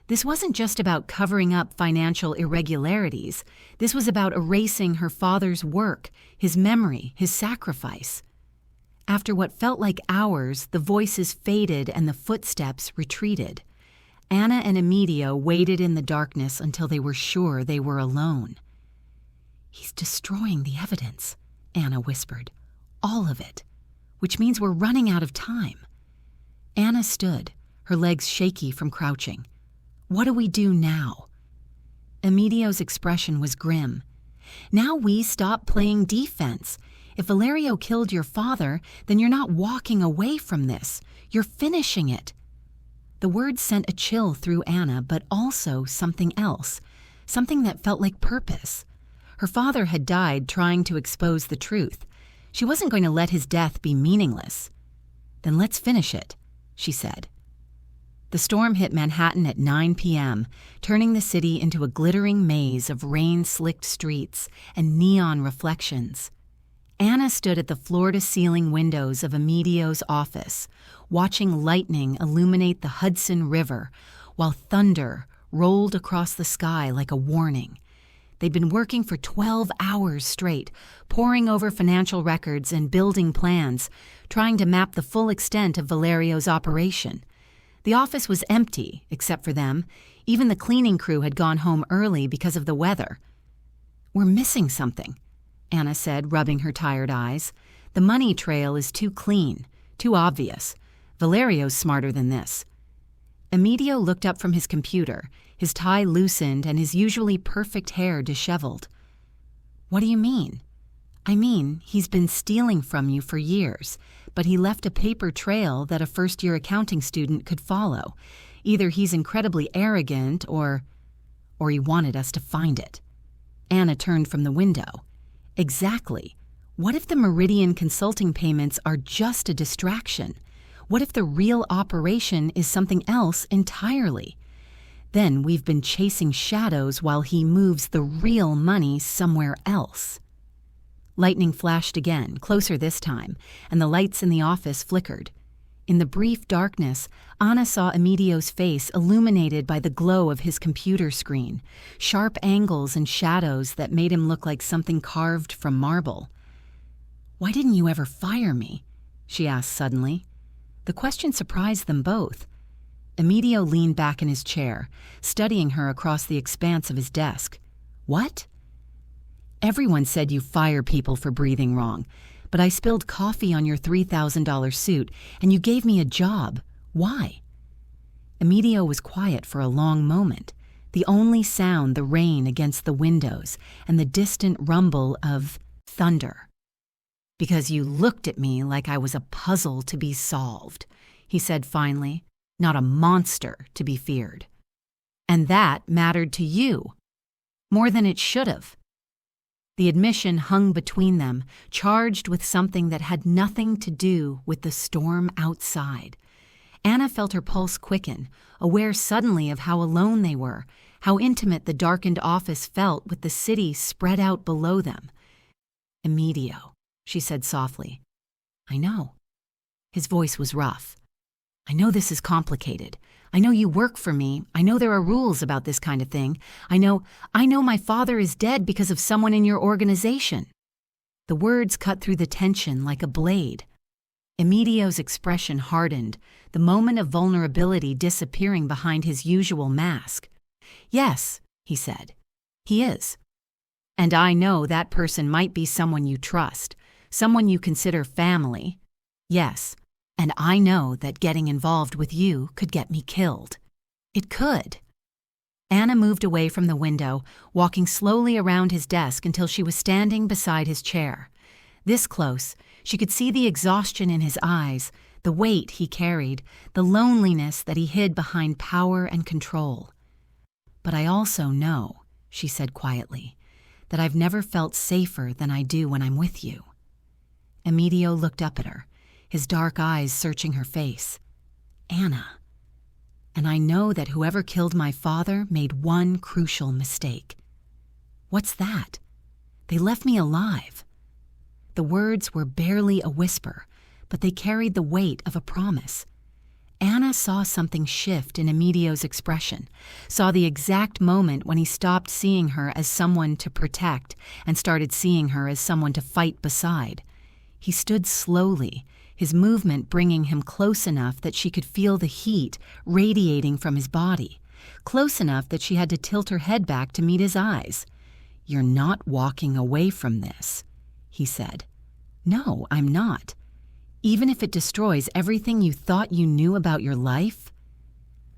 This wasn't just about covering up financial irregularities. This was about erasing her father's work, his memory, his sacrifice. After what felt like hours, the voices faded and the footsteps retreated. Anna and Emidio waited in the darkness until they were sure they were alone. "He's destroying the evidence," Anna whispered. "All of it. Which means we're running out of time." Anna stood, her legs shaky from crouching. "What do we do now?" Emidio's expression was grim. "Now we stop playing defense. If Valerio killed your father, then you're not walking away from this. You're finishing it." The words sent a chill through Anna, but also something else, something that felt like purpose. Her father had died trying to expose the truth. She wasn't going to let his death be meaningless. "Then let's finish it," she said. The storm hit Manhattan at 9 p.m., turning the city into a glittering maze of rain-slicked streets and neon reflections. Anna stood at the floor-to-ceiling windows of Emidio's office, watching lightning illuminate the Hudson River, while thunder rolled across the sky like a warning. They'd been working for 12 hours straight, poring over financial records and building plans, trying to map the full extent of Valerio's operation. The office was empty, except for them. Even the cleaning crew had gone home early because of the weather. "We're missing something," Anna said, rubbing her tired eyes. "The money trail is too clean, too obvious. Valerio's smarter than this." Emidio looked up from his computer, his tie loosened and his usually perfect hair disheveled. "What do you mean?" "I mean, he's been stealing from you for years, but he left a paper trail that a first-year accounting student could follow. Either he's incredibly arrogant or he wanted us to find it." Anna turned from the window. "Exactly. What if the Meridian consulting payments are just a distraction? What if the real operation is something else entirely? Then we've been chasing shadows while he moves the real money somewhere else." Lightning flashed again, closer this time, and the lights in the office flickered. In the brief darkness, Anna saw Emidio's face illuminated by the glow of his computer screen, sharp angles and shadows that made him look like something carved from marble. "Why didn't you ever fire me?" she asked suddenly. The question surprised them both. Emidio leaned back in his chair, studying her across the expanse of his desk. "What?" "Everyone said you fire people for breathing wrong, but I spilled coffee on your $3,000 suit, and you gave me a job. Why?" Emidio was quiet for a long moment, the only sound the rain against the windows and the distant rumble of thunder. "Because you looked at me like I was a puzzle to be solved," he said finally, "not a monster to be feared. And that mattered to you, more than it should have." The admission hung between them, charged with something that had nothing to do with the storm outside. Anna felt her pulse quicken, aware suddenly of how alone they were, how intimate the darkened office felt with the city spread out below them. "Emidio," she said softly. "I know." His voice was rough. "I know this is complicated. I know you work for me. I know there are rules about this kind of thing. I know my father is dead because of someone in your organization." The words cut through the tension like a blade. Emidio's expression hardened, the moment of vulnerability disappearing behind his usual mask. "Yes," he said, "he is. And I know that person might be someone you trust, someone you consider family. Yes, and I know that getting involved with you could get me killed. It could." Anna moved away from the window, walking slowly around his desk until she was standing beside his chair. This close, she could see the exhaustion in his eyes, the weight he carried, the loneliness that he hid behind power and control. "But I also know," she said quietly, "that I've never felt safer than I do when I'm with you." Emidio looked up at her, his dark eyes searching her face. "Anna. And I know that whoever killed my father made one crucial mistake." "What's that?" "They left me alive." The words were barely a whisper, but they carried the weight of a promise. Anna saw something shift in Emidio's expression, saw the exact moment when he stopped seeing her as someone to protect and started seeing her as someone to fight beside. He stood slowly, his movement bringing him close enough that she could feel the heat radiating from his body, close enough that she had to tilt her head back to meet his eyes. "You're not walking away from this," he said. "No, I'm not. Even if it destroys everything you thought you knew about your life."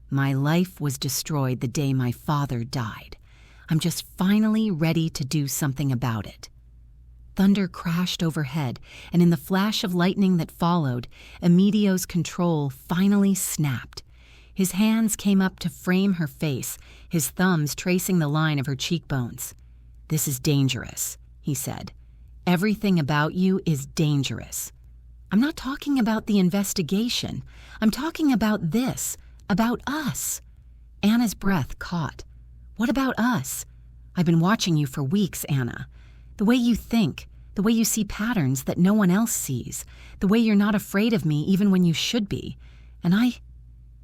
"My life was destroyed the day my father died. I'm just finally ready to do something about it." Thunder crashed overhead, and in the flash of lightning that followed, Emidio's control finally snapped. His hands came up to frame her face, his thumbs tracing the line of her cheekbones. "This is dangerous," he said. "Everything about you is dangerous. I'm not talking about the investigation. I'm talking about this, about us." Anna's breath caught. "What about us? I've been watching you for weeks, Anna. The way you think, the way you see patterns that no one else sees, the way you're not afraid of me even when you should be. And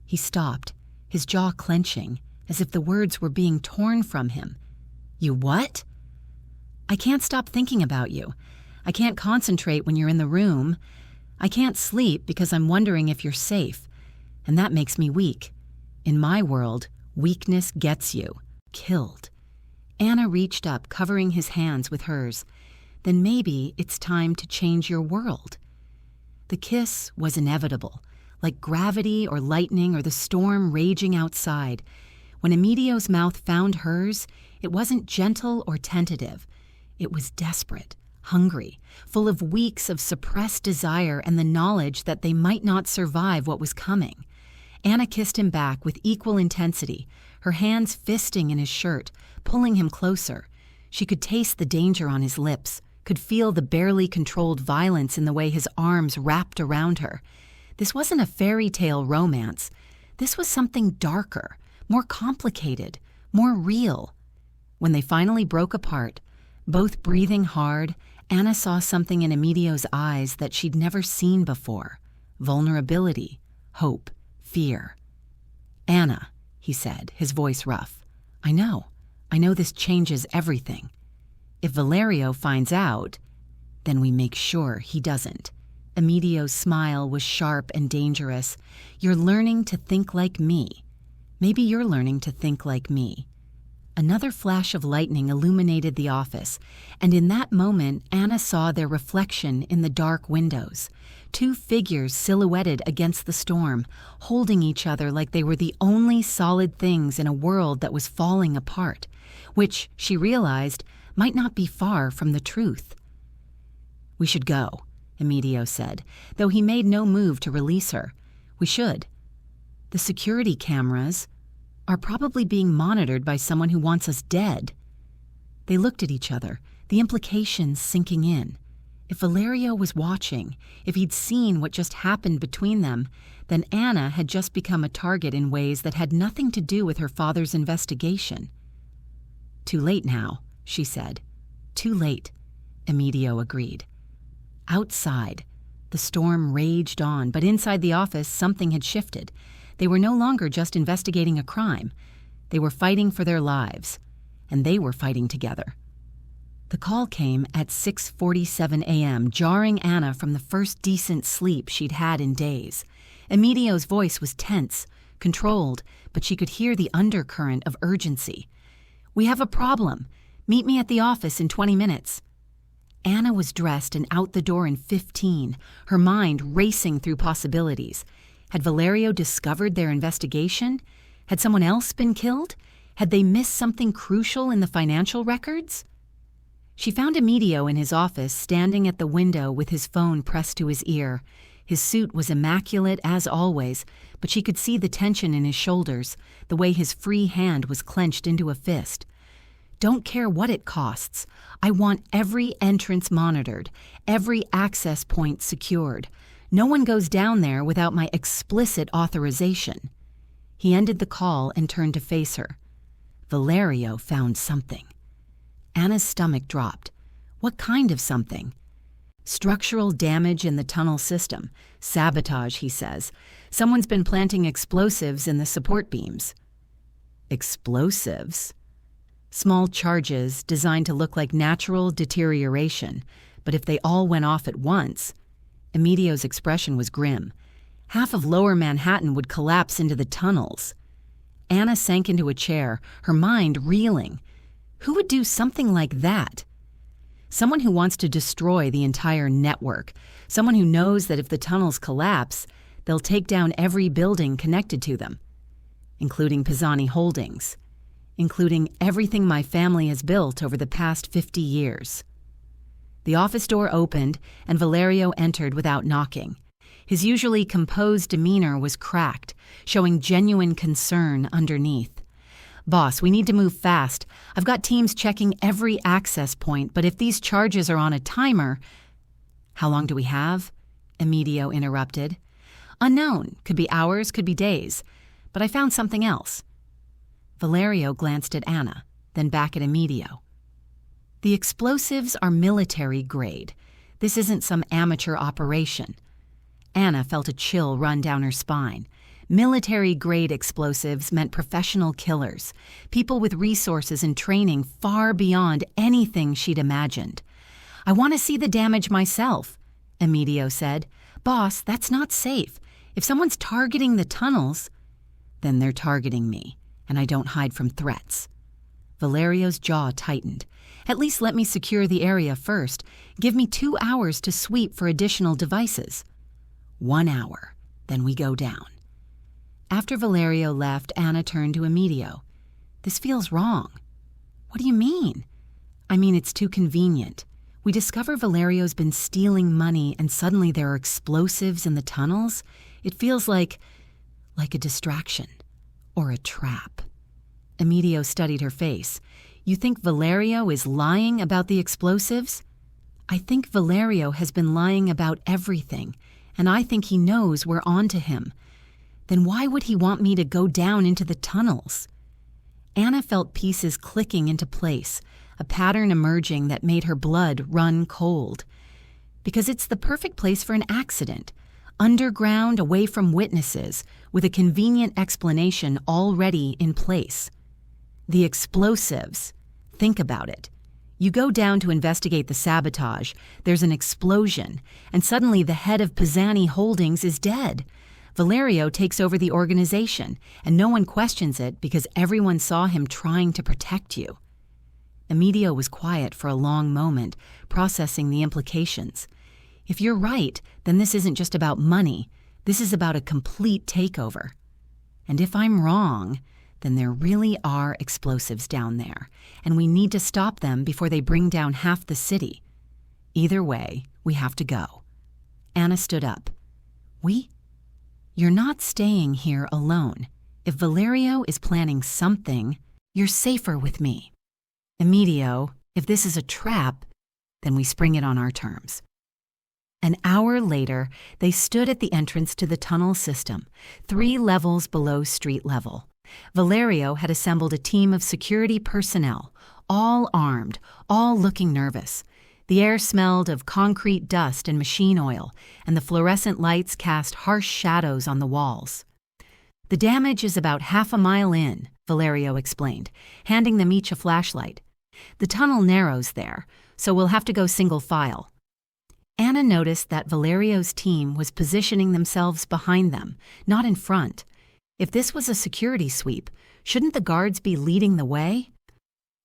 He stopped, his jaw clenching, as if the words were being torn from him. "You what?" "I can't stop thinking about you. I can't concentrate when you're in the room. I can't sleep because I'm wondering if you're safe. And that makes me weak. In my world, weakness gets you killed." Anna reached up, covering his hands with hers. "Then maybe it's time to change your world." The kiss was inevitable, like gravity or lightning or the storm raging outside. When Emidio's mouth found hers, it wasn't gentle or tentative. It was desperate, hungry, full of weeks of suppressed desire and the knowledge that they might not survive what was coming. Anna kissed him back with equal intensity, her hands fisting in his shirt, pulling him closer. She could taste the danger on his lips, could feel the barely controlled violence in the way his arms wrapped around her. This wasn't a fairy tale romance. This was something darker, more complicated, more real. When they finally broke apart, both breathing hard, Anna saw something in Emidio's eyes that she'd never seen before: vulnerability, hope, fear. "Anna," he said, his voice rough, I know this changes everything. If Valerio finds out, then we make sure he doesn't." Emidio's smile was sharp and dangerous. "You're learning to think like me. Maybe you're learning to think like me." Another flash of lightning illuminated the office, and in that moment Anna saw their reflection in the dark windows. Two figures silhouetted against the storm, holding each other like they were the only solid things in a world that was falling apart, which, she realized, might not be far from the truth. "We should go," Emidio said, though he made no move to release her. "We should. The security cameras are probably being monitored by someone who wants us dead." They looked at each other, the implications sinking in. If Valerio was watching, if he'd seen what just happened between them, then Anna had just become a target in ways that had nothing to do with her father's investigation. "Too late now," she said. "Too late," Emidio agreed. Outside, the storm raged on, but inside the office something had shifted. They were no longer just investigating a crime. They were fighting for their lives, and they were fighting together. The call came at 6:47 a.m., jarring Anna from the first decent sleep she'd had in days. Emidio's voice was tense, controlled, but she could hear the undercurrent of urgency. "We have a problem. Meet me at the office in 20 minutes. Anna was dressed and out the door in 15, her mind racing through possibilities. Had Valerio discovered their investigation? Had someone else been killed? Had they missed something crucial in the financial records? She found Emidio in his office, standing at the window with his phone pressed to his ear. His suit was immaculate as always, but she could see the tension in his shoulders, the way his free hand was clenched into a fist. "Don't care what it costs. I want every entrance monitored, every access point secured. No one goes down there without my explicit authorization." He ended the call and turned to face her. Valerio found something. Anna's stomach dropped. What kind of something? "Structural damage in the tunnel system. Sabotage," he says. "Someone's been planting explosives in the support beams." Explosives? Small charges designed to look like natural deterioration, but if they all went off at once... Emidio's expression was grim. Half of Lower Manhattan would collapse into the tunnels. Anna sank into a chair, her mind reeling. Who would do something like that? Someone who wants to destroy the entire network. Someone who knows that if the tunnels collapse, they'll take down every building connected to them, including Pisani Holdings, including everything my family has built over the past 50 years. The office door opened, and Valerio entered without knocking. His usually composed demeanor was cracked, showing genuine concern underneath. "Boss, we need to move fast. I've got teams checking every access point, but if these charges are on a timer..." "How long do we have?" Emidio interrupted. "Unknown. Could be hours, could be days. But I found something else." Valerio glanced at Anna, then back at Emidio. "The explosives are military grade. This isn't some amateur operation." Anna felt a chill run down her spine. Military-grade explosives meant professional killers, people with resources and training far beyond anything she'd imagined. "I want to see the damage myself," Emidio said. "Boss, that's not safe. If someone's targeting the tunnels..." "Then they're targeting me, and I don't hide from threats." Valerio's jaw tightened. "At least let me secure the area first. Give me 2 hours to sweep for additional devices." 1 hour, then we go down. After Valerio left, Anna turned to Emidio. "This feels wrong." "What do you mean?" "I mean, it's too convenient. We discover Valerio's been stealing money and suddenly there are explosives in the tunnels. It feels like a distraction or a trap." Emidio studied her face. "You think Valerio is lying about the explosives?" "I think Valerio has been lying about everything, and I think he knows we're on to him. Then why would he want me to go down into the tunnels?" Anna felt pieces clicking into place, a pattern emerging that made her blood run cold. "Because it's the perfect place for an accident. Underground, away from witnesses, with a convenient explanation already in place. The explosives. Think about it. You go down to investigate the sabotage, there's an explosion, and suddenly the head of Pisani Holdings is dead. Valerio takes over the organization, and no one questions it because everyone saw him trying to protect you." Emidio was quiet for a long moment, processing the implications. "If you're right, then this isn't just about money. This is about a complete takeover. And if I'm wrong, then there really are explosives down there, and we need to stop them before they bring down half the city. Either way, we have to go." Anna stood up. You're not staying here alone. If Valerio is planning something, you're safer with me. Emidio, if this is a trap, then we spring it on our terms." An hour later, they stood at the entrance to the tunnel system, 3 levels below street level. Valerio had assembled a team of security personnel, all armed, all looking nervous. The air smelled of concrete dust and machine oil, and the fluorescent lights cast harsh shadows on the walls. "The damage is about half a mile in," Valerio explained, handing them each a flashlight. "The tunnel narrows there, so we'll have to go single file." Anna noticed that Valerio's team was positioning themselves behind them, not in front. If this was a security sweep, shouldn't the guards be leading the way?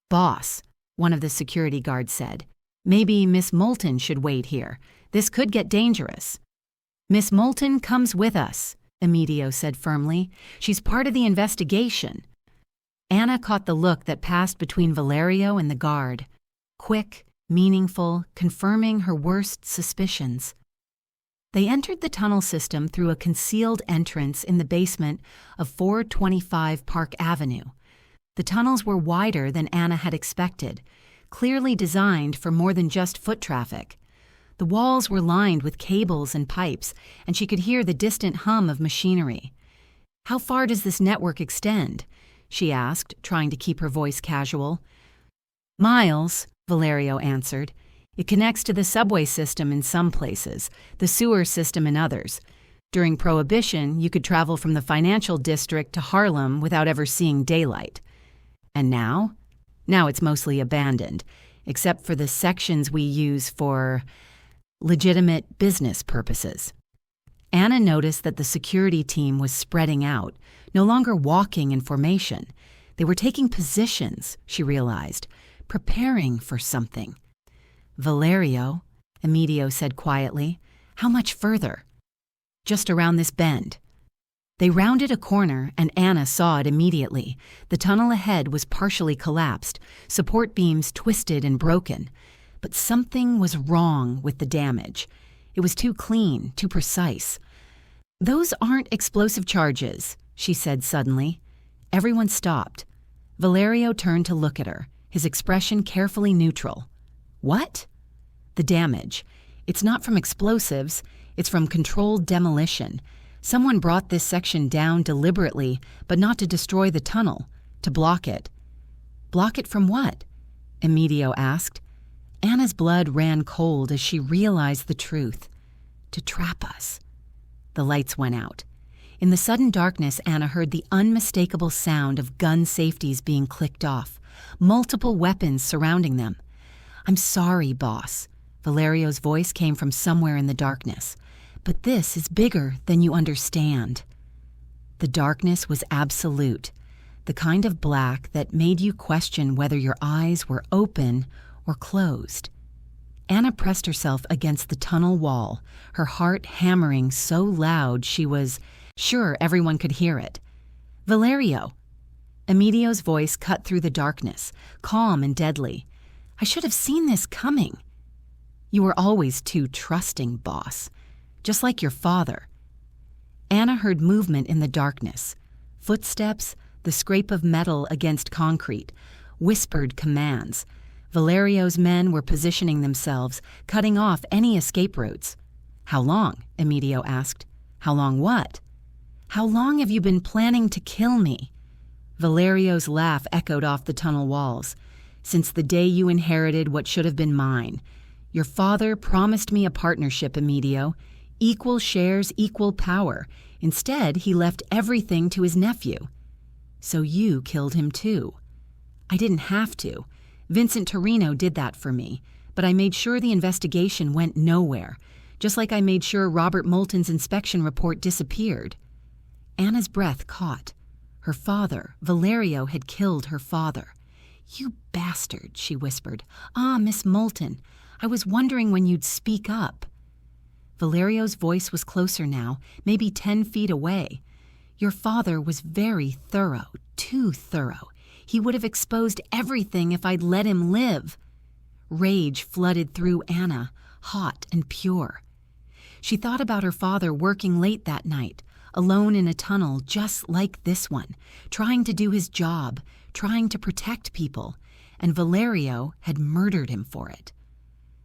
"Boss," one of the security guards said, "maybe Miss Moulton should wait here. This could get dangerous." "Miss Moulton comes with us," Emidio said firmly. "She's part of the investigation." Anna caught the look that passed between Valerio and the guard. Quick, meaningful, confirming her worst suspicions. They entered the tunnel system through a concealed entrance in the basement of 425 Park Avenue. The tunnels were wider than Anna had expected, clearly designed for more than just foot traffic. The walls were lined with cables and pipes, and she could hear the distant hum of machinery. "How far does this network extend?" she asked, trying to keep her voice casual. "Miles," Valerio answered. "It connects to the subway system in some places, the sewer system in others. During Prohibition, you could travel from the financial district to Harlem without ever seeing daylight. And now? Now it's mostly abandoned, except for the sections we use for legitimate business purposes." Anna noticed that the security team was spreading out, no longer walking in formation. They were taking positions, she realized, preparing for something. "Valerio," Emidio said quietly, "how much further?" "Just around this bend." They rounded a corner, and Anna saw it immediately. The tunnel ahead was partially collapsed, support beams twisted and broken. But something was wrong with the damage. It was too clean, too precise. "Those aren't explosive charges," she said suddenly. Everyone stopped. Valerio turned to look at her, his expression carefully neutral. "What?" "The damage. It's not from explosives. It's from controlled demolition. Someone brought this section down deliberately, but not to destroy the tunnel, to block it." "Block it from what?" Emidio asked. Anna's blood ran cold as she realized the truth. "To trap us." The lights went out. In the sudden darkness, Anna heard the unmistakable sound of gun safeties being clicked off, multiple weapons surrounding them. "I'm sorry, boss." Valerio's voice came from somewhere in the darkness. "But this is bigger than you understand." The darkness was absolute, the kind of black that made you question whether your eyes were open or closed. Anna pressed herself against the tunnel wall, her heart hammering so loud she was sure everyone could hear it. "Valerio." Emidio's voice cut through the darkness, calm and deadly. "I should have seen this coming." "You were always too trusting, boss. Just like your father." Anna heard movement in the darkness. Footsteps, the scrape of metal against concrete, whispered commands. Valerio's men were positioning themselves, cutting off any escape routes. "How long?" Emidio asked. "How long what?" "How long have you been planning to kill me?" Valerio's laugh echoed off the tunnel walls. "Since the day you inherited what should have been mine. Your father promised me a partnership, Emidio. Equal shares, equal power. Instead, he left everything to his nephew. So you killed him too." "I didn't have to. Vincent Torino did that for me, but I made sure the investigation went nowhere, just like I made sure Robert Moulton's inspection report disappeared." Anna's breath caught. Her father, Valerio, had killed her father. "You bastard," she whispered. "Ah, Miss Moulton, I was wondering when you'd speak up." Valerio's voice was closer now, maybe 10 feet away. "Your father was very thorough, too thorough. He would have exposed everything if I'd let him live." Rage flooded through Anna, hot and pure. She thought about her father working late that night, alone in a tunnel just like this one, trying to do his job, trying to protect people, and Valerio had murdered him for it.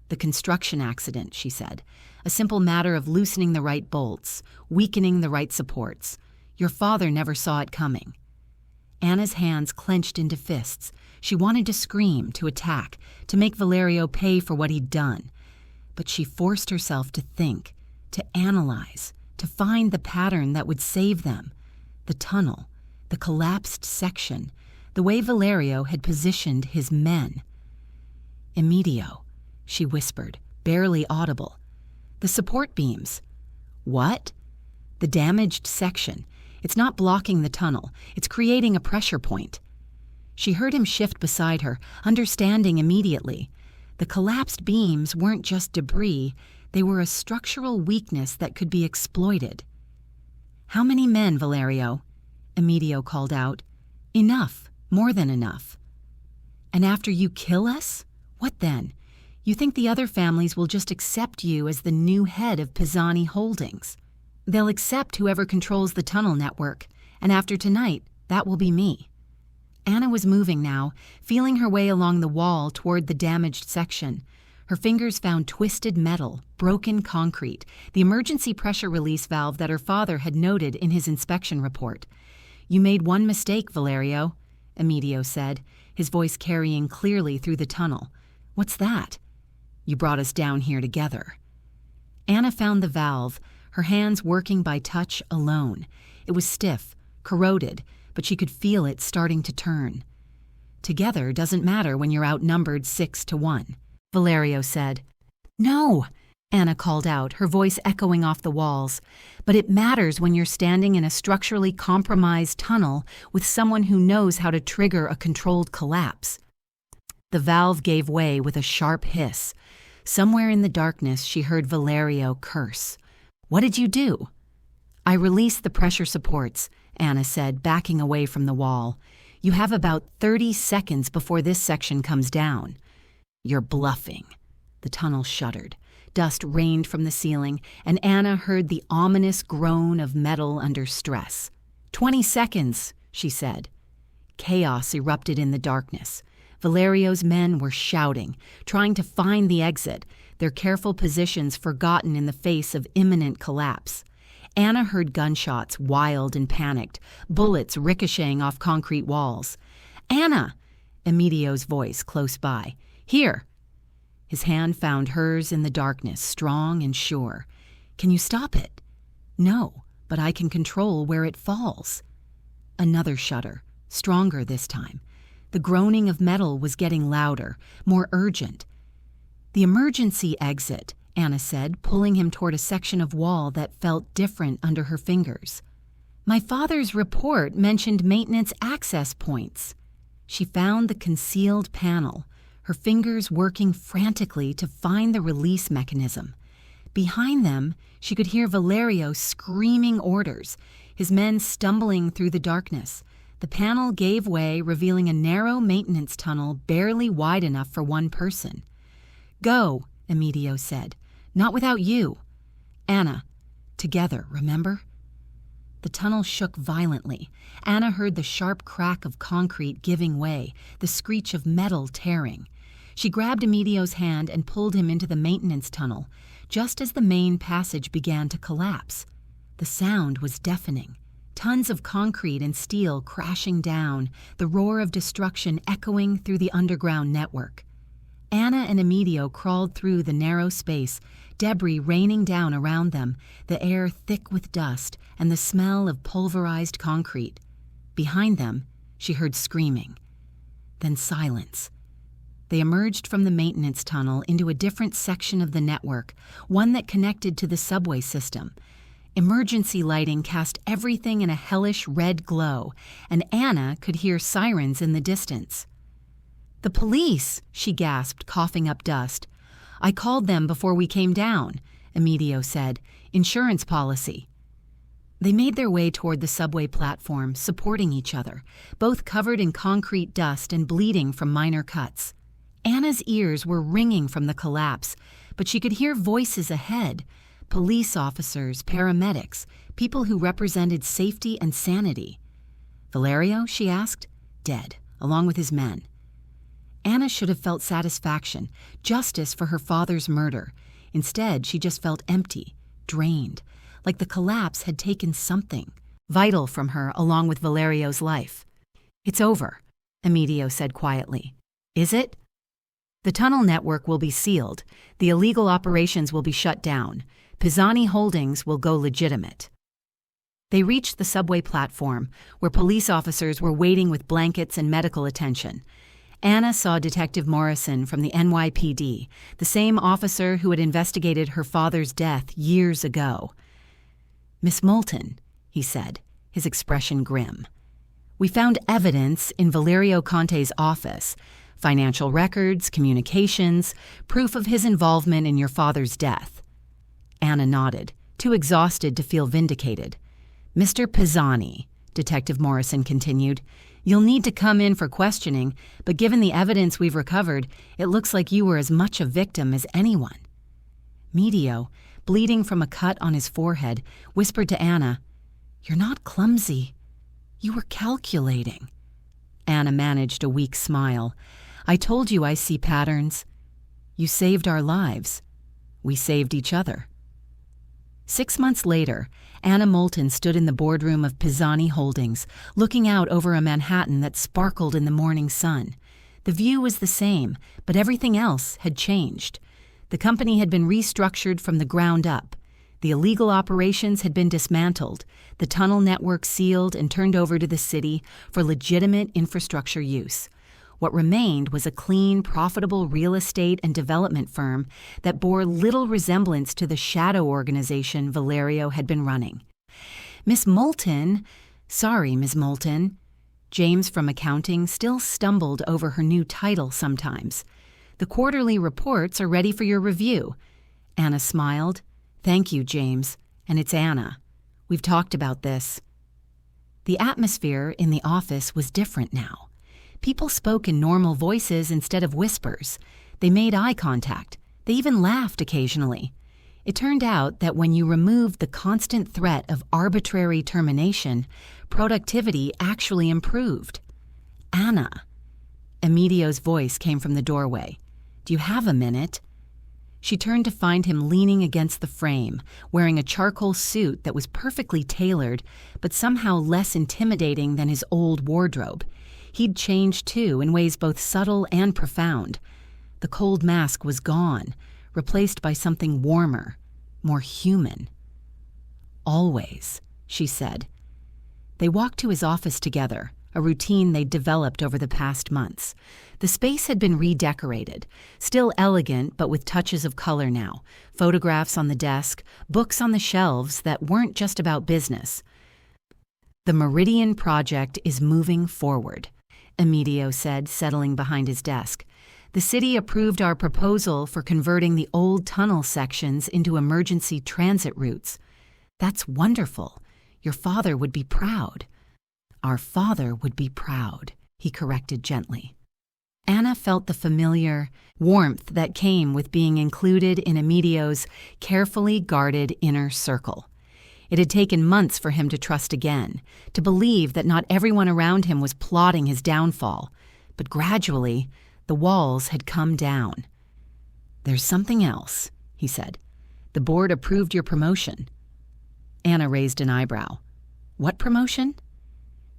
The construction accident, she said. A simple matter of loosening the right bolts, weakening the right supports. Your father never saw it coming. Anna's hands clenched into fists. She wanted to scream, to attack, to make Valerio pay for what he'd done. But she forced herself to think, to analyze, to find the pattern that would save them. The tunnel, the collapsed section, the way Valerio had positioned his men. Emidio, she whispered, barely audible. The support beams. What? The damaged section. It's not blocking the tunnel. It's creating a pressure point. She heard him shift beside her, understanding immediately. The collapsed beams weren't just debris. They were a structural weakness that could be exploited. How many men, Valerio? Emidio called out. Enough. More than enough. And after you kill us? What then? You think the other families will just accept you as the new head of Pisani Holdings? They'll accept whoever controls the tunnel network, and after tonight, that will be me. Anna was moving now, feeling her way along the wall toward the damaged section. Her fingers found twisted metal, broken concrete, the emergency pressure release valve that her father had noted in his inspection report. You made one mistake, Valerio, Emidio said, his voice carrying clearly through the tunnel. What's that? You brought us down here together. Anna found the valve, her hands working by touch alone. It was stiff, corroded, but she could feel it starting to turn. Together doesn't matter when you're outnumbered 6-1, Valerio said. No, Anna called out, her voice echoing off the walls. But it matters when you're standing in a structurally compromised tunnel with someone who knows how to trigger a controlled collapse. The valve gave way with a sharp hiss. Somewhere in the darkness, she heard Valerio curse. What did you do? I released the pressure supports, Anna said, backing away from the wall. You have about 30 seconds before this section comes down. You're bluffing. The tunnel shuddered. Dust rained from the ceiling, and Anna heard the ominous groan of metal under stress. 20 seconds, she said. Chaos erupted in the darkness. Valerio's men were shouting, trying to find the exit, their careful positions forgotten in the face of imminent collapse. Anna heard gunshots, wild and panicked, bullets ricocheting off concrete walls. Anna! Emidio's voice close by. Here! His hand found hers in the darkness, strong and sure. Can you stop it? No, but I can control where it falls. Another shudder, stronger this time. The groaning of metal was getting louder, more urgent. The emergency exit, Anna said, pulling him toward a section of wall that felt different under her fingers. My father's report mentioned maintenance access points. She found the concealed panel, her fingers working frantically to find the release mechanism. Behind them, she could hear Valerio screaming orders, his men stumbling through the darkness. The panel gave way, revealing a narrow maintenance tunnel barely wide enough for one person. Go, Emidio said. Not without you. Anna. Together, remember? The tunnel shook violently. Anna heard the sharp crack of concrete giving way, the screech of metal tearing. She grabbed Emidio's hand and pulled him into the maintenance tunnel, just as the main passage began to collapse. The sound was deafening. Tons of concrete and steel crashing down, the roar of destruction echoing through the underground network. Anna and Emidio crawled through the narrow space, debris raining down around them, the air thick with dust and the smell of pulverized concrete. Behind them, she heard screaming. Then silence. They emerged from the maintenance tunnel into a different section of the network, one that connected to the subway system. Emergency lighting cast everything in a hellish red glow, and Anna could hear sirens in the distance. The police, she gasped, coughing up dust. I called them before we came down, Emidio said. Insurance policy. They made their way toward the subway platform, supporting each other, both covered in concrete dust and bleeding from minor cuts. Anna's ears were ringing from the collapse, but she could hear voices ahead. Police officers, paramedics, people who represented safety and sanity. Valerio, she asked. Dead, along with his men. Anna should have felt satisfaction, justice for her father's murder. Instead, she just felt empty, drained, like the collapse had taken something vital from her along with Valerio's life. "It's over," Emidio said quietly. "Is it?" "The tunnel network will be sealed. The illegal operations will be shut down. Pisani Holdings will go legitimate." They reached the subway platform, where police officers were waiting with blankets and medical attention. Anna saw Detective Morrison from the NYPD, the same officer who had investigated her father's death years ago. "Miss Moulton," he said, his expression grim. "We found evidence in Valerio Conte's office, financial records, communications, proof of his involvement in your father's death." Anna nodded, too exhausted to feel vindicated. "Mr. Pisani," Detective Morrison continued, "you'll need to come in for questioning, but given the evidence we've recovered, it looks like you were as much a victim as anyone." Emidio, bleeding from a cut on his forehead, whispered to Anna, "You're not clumsy. You were calculating." Anna managed a weak smile. "I told you I see patterns. You saved our lives. We saved each other." 6 months later, Anna Moulton stood in the boardroom of Pisani Holdings, looking out over a Manhattan that sparkled in the morning sun. The view was the same, but everything else had changed. The company had been restructured from the ground up. The illegal operations had been dismantled, the tunnel network sealed and turned over to the city for legitimate infrastructure use. What remained was a clean, profitable real estate and development firm that bore little resemblance to the shadow organization Valerio had been running. "Miss Moulton," "Sorry, Miss Moulton." James from accounting still stumbled over her new title sometimes. "The quarterly reports are ready for your review." Anna smiled. "Thank you, James. And it's Anna. We've talked about this." The atmosphere in the office was different now. People spoke in normal voices instead of whispers. They made eye contact. They even laughed occasionally. It turned out that when you removed the constant threat of arbitrary termination, productivity actually improved. "Anna." Emidio's voice came from the doorway. "Do you have a minute?" She turned to find him leaning against the frame, wearing a charcoal suit that was perfectly tailored, but somehow less intimidating than his old wardrobe. He'd changed, too, in ways both subtle and profound. The cold mask was gone, replaced by something warmer, more human. "Always," she said. They walked to his office together, a routine they'd developed over the past months. The space had been redecorated, still elegant but with touches of color now, photographs on the desk, books on the shelves that weren't just about business. "The Meridian Project is moving forward," Emidio said, settling behind his desk. "The city approved our proposal for converting the old tunnel sections into emergency transit routes. That's wonderful. Your father would be proud." "Our father would be proud," he corrected gently. Anna felt the familiar warmth that came with being included in Emidio's carefully guarded inner circle. It had taken months for him to trust again, to believe that not everyone around him was plotting his downfall, but gradually the walls had come down. "There's something else," he said. "The board approved your promotion." Anna raised an eyebrow. "What promotion?"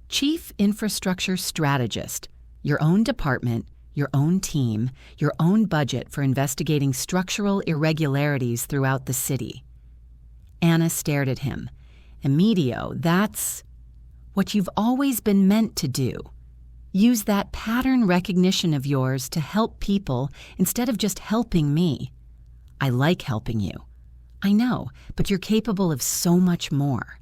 "Chief Infrastructure Strategist. Your own department, your own team, your own budget for investigating structural irregularities throughout the city." Anna stared at him. "Emidio, that's what you've always been meant to do. Use that pattern recognition of yours to help people instead of just helping me. I like helping you. I know, but you're capable of so much more."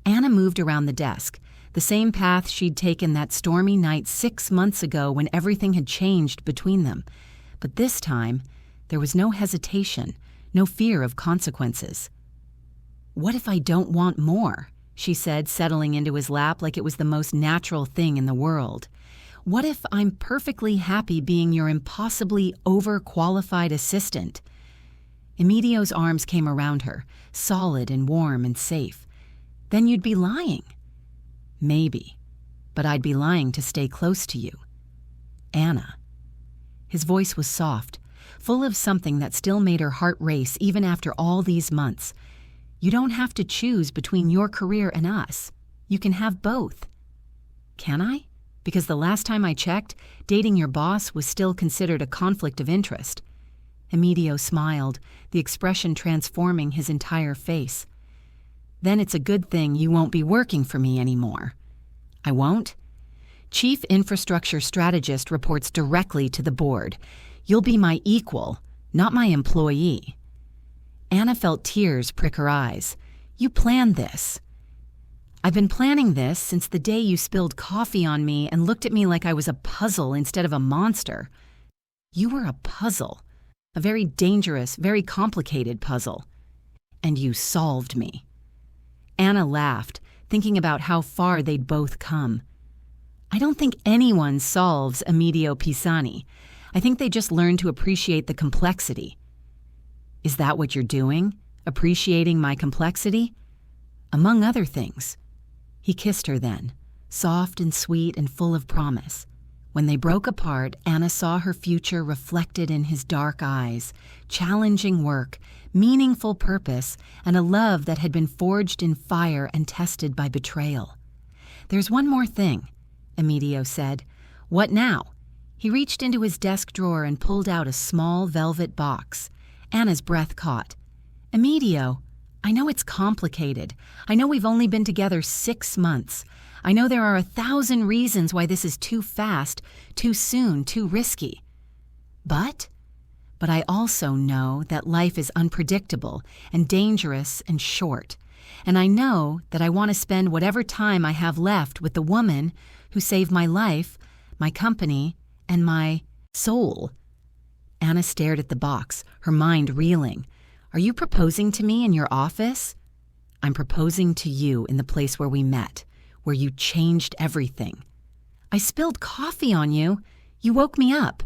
Anna moved around the desk, the same path she'd taken that stormy night 6 months ago when everything had changed between them. But this time, there was no hesitation, no fear of consequences. "What if I don't want more?" she said, settling into his lap like it was the most natural thing in the world. "What if I'm perfectly happy being your impossibly overqualified assistant?" Emidio's arms came around her, solid and warm and safe. "Then you'd be lying." "Maybe, but I'd be lying to stay close to you." "Anna," His voice was soft, full of something that still made her heart race even after all these months. You don't have to choose between your career and us. You can have both. Can I? Because the last time I checked, dating your boss was still considered a conflict of interest. Emidio smiled, the expression transforming his entire face. Then it's a good thing you won't be working for me anymore. I won't? Chief Infrastructure Strategist reports directly to the board. You'll be my equal, not my employee. Anna felt tears prick her eyes. You planned this. I've been planning this since the day you spilled coffee on me and looked at me like I was a puzzle instead of a monster. You were a puzzle, a very dangerous, very complicated puzzle. And you solved me. Anna laughed, thinking about how far they'd both come. I don't think anyone solves Emidio Pisani. I think they just learn to appreciate the complexity. Is that what you're doing? Appreciating my complexity? Among other things. He kissed her then, soft and sweet and full of promise. When they broke apart, Anna saw her future reflected in his dark eyes, challenging work, meaningful purpose, and a love that had been forged in fire and tested by betrayal. There's one more thing, Emidio said. What now? He reached into his desk drawer and pulled out a small velvet box. Anna's breath caught. Emidio, I know it's complicated. I know we've only been together 6 months. I know there are 1,000 reasons why this is too fast, too soon, too risky. But I also know that life is unpredictable and dangerous and short. And I know that I want to spend whatever time I have left with the woman who saved my life, my company, and my soul. Anna stared at the box, her mind reeling. Are you proposing to me in your office? I'm proposing to you in the place where we met, where you changed everything. I spilled coffee on you. You woke me up.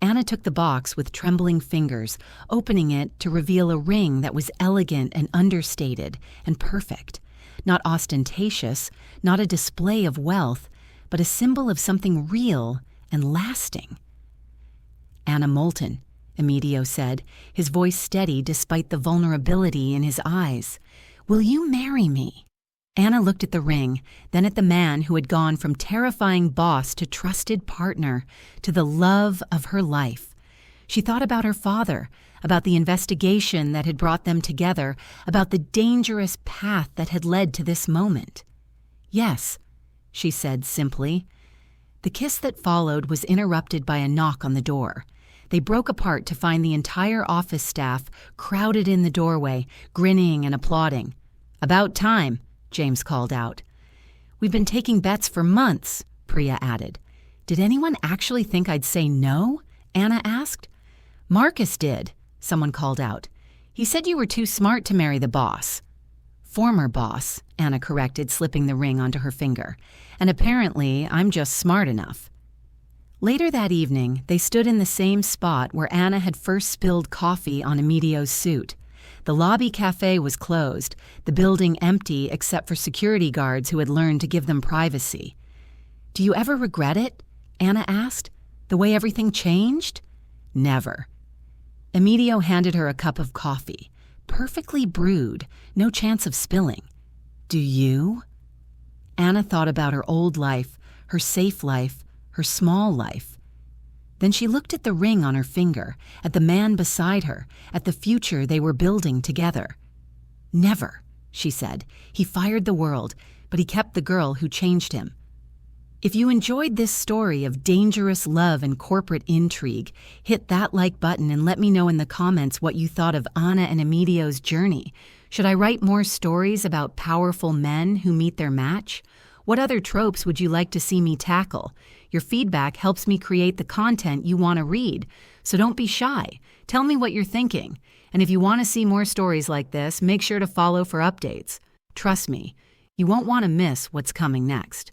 Anna took the box with trembling fingers, opening it to reveal a ring that was elegant and understated and perfect. Not ostentatious, not a display of wealth, but a symbol of something real and lasting. Anna Moulton, Emidio said, his voice steady despite the vulnerability in his eyes. Will you marry me? Anna looked at the ring, then at the man who had gone from terrifying boss to trusted partner, to the love of her life. She thought about her father, about the investigation that had brought them together, about the dangerous path that had led to this moment. Yes, she said simply. The kiss that followed was interrupted by a knock on the door. They broke apart to find the entire office staff crowded in the doorway, grinning and applauding. About time, James called out. We've been taking bets for months, Priya added. Did anyone actually think I'd say no? Anna asked. Marcus did, someone called out. He said you were too smart to marry the boss. Former boss, Anna corrected, slipping the ring onto her finger. And apparently I'm just smart enough. Later that evening, they stood in the same spot where Anna had first spilled coffee on Emidio's suit. The lobby café was closed, the building empty except for security guards who had learned to give them privacy. Do you ever regret it? Anna asked. The way everything changed? Never. Emidio handed her a cup of coffee, perfectly brewed, no chance of spilling. Do you? Anna thought about her old life, her safe life, her small life. Then she looked at the ring on her finger, at the man beside her, at the future they were building together. Never, she said. He fired the world, but he kept the girl who changed him. If you enjoyed this story of dangerous love and corporate intrigue, hit that like button and let me know in the comments what you thought of Anna and Emidio's journey. Should I write more stories about powerful men who meet their match? What other tropes would you like to see me tackle? Your feedback helps me create the content you want to read, so don't be shy. Tell me what you're thinking. And if you want to see more stories like this, make sure to follow for updates. Trust me, you won't want to miss what's coming next.